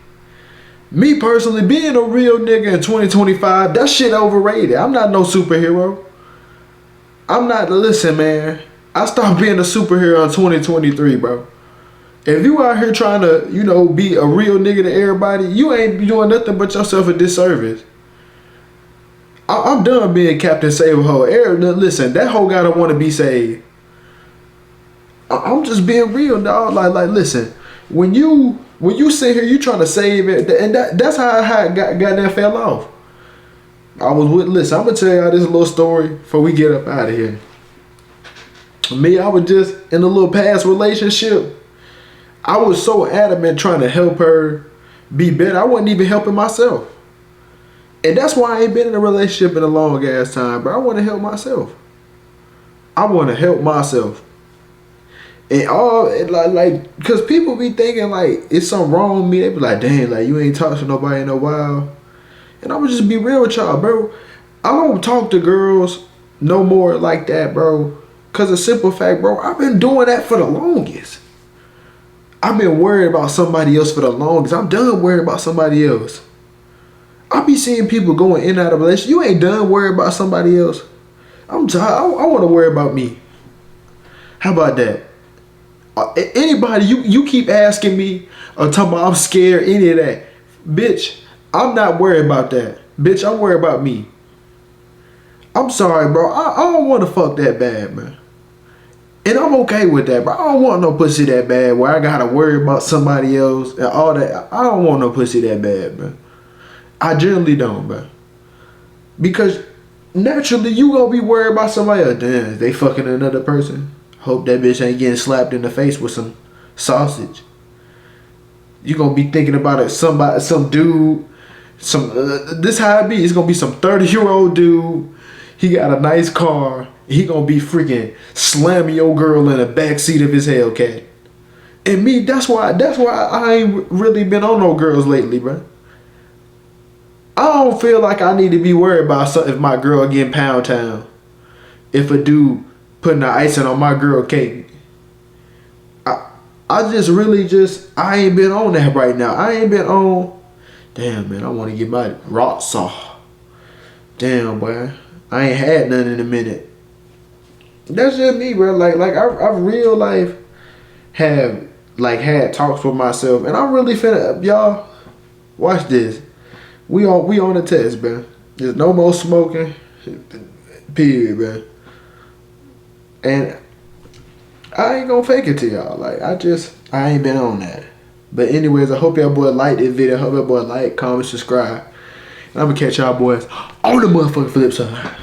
Me personally, being a real nigga in 2025, that shit overrated. I'm not no superhero. I'm not. Listen, man. I stopped being a superhero in 2023, bro. If you out here trying to, you know, be a real nigga to everybody, you ain't doing nothing but yourself a disservice. I'm done being Captain Save a Hoe. Listen, that hoe gotta want to be saved. I'm just being real, dog. Like, listen, when you sit here, you trying to save it, and that's how I got that fell off. Listen, I'm gonna tell y'all this little story before we get up out of here. Me, I was just in a little past relationship. I was so adamant trying to help her be better. I wasn't even helping myself. And that's why I ain't been in a relationship in a long ass time, bro. I want to help myself. I want to help myself. And like, cause people be thinking like it's something wrong with me. They be like, damn, like you ain't talked to nobody in a while. And I would just be real with y'all, bro. I don't talk to girls no more like that, bro. Cause a simple fact, bro, I've been doing that for the longest. I've been worried about somebody else for the longest. I'm done worrying about somebody else. I be seeing people going in and out of relationships. You ain't done worrying about somebody else. I'm tired. I want to worry about me. How about that? Anybody, you keep asking me or talking about I'm scared, any of that. Bitch, I'm not worried about that. Bitch, I'm worried about me. I'm sorry, bro. I don't want to fuck that bad, man. And I'm okay with that, bro. I don't want no pussy that bad where I gotta worry about somebody else and all that. I don't want no pussy that bad, man. I generally don't, bro. Because naturally you gonna be worried about somebody else. Damn, they fucking another person. Hope that bitch ain't getting slapped in the face with some sausage. You gonna be thinking about it. Some dude. This how it be. It's gonna be some 30-year-old dude. He got a nice car. He gonna be freaking slamming your girl in the backseat of his Hellcat. And me, that's why I ain't really been on no girls lately, bro. I don't feel like I need to be worried about something if my girl getting pound town. If a dude putting the icing on my girl cake. I just really I ain't been on that right now. I ain't been on. Damn, man, I want to get my rocks off. Damn, boy. I ain't had none in a minute. That's just me, bro. Like I real life have had talks with myself, and I'm really finna, y'all, watch this. We on the test, bro. There's no more smoking, period, bro. And I ain't gonna fake it to y'all. Like I ain't been on that. But anyways, I hope y'all boy like this video. I hope y'all boy like, comment, subscribe. And I'm gonna catch y'all boys on the motherfucking flip side.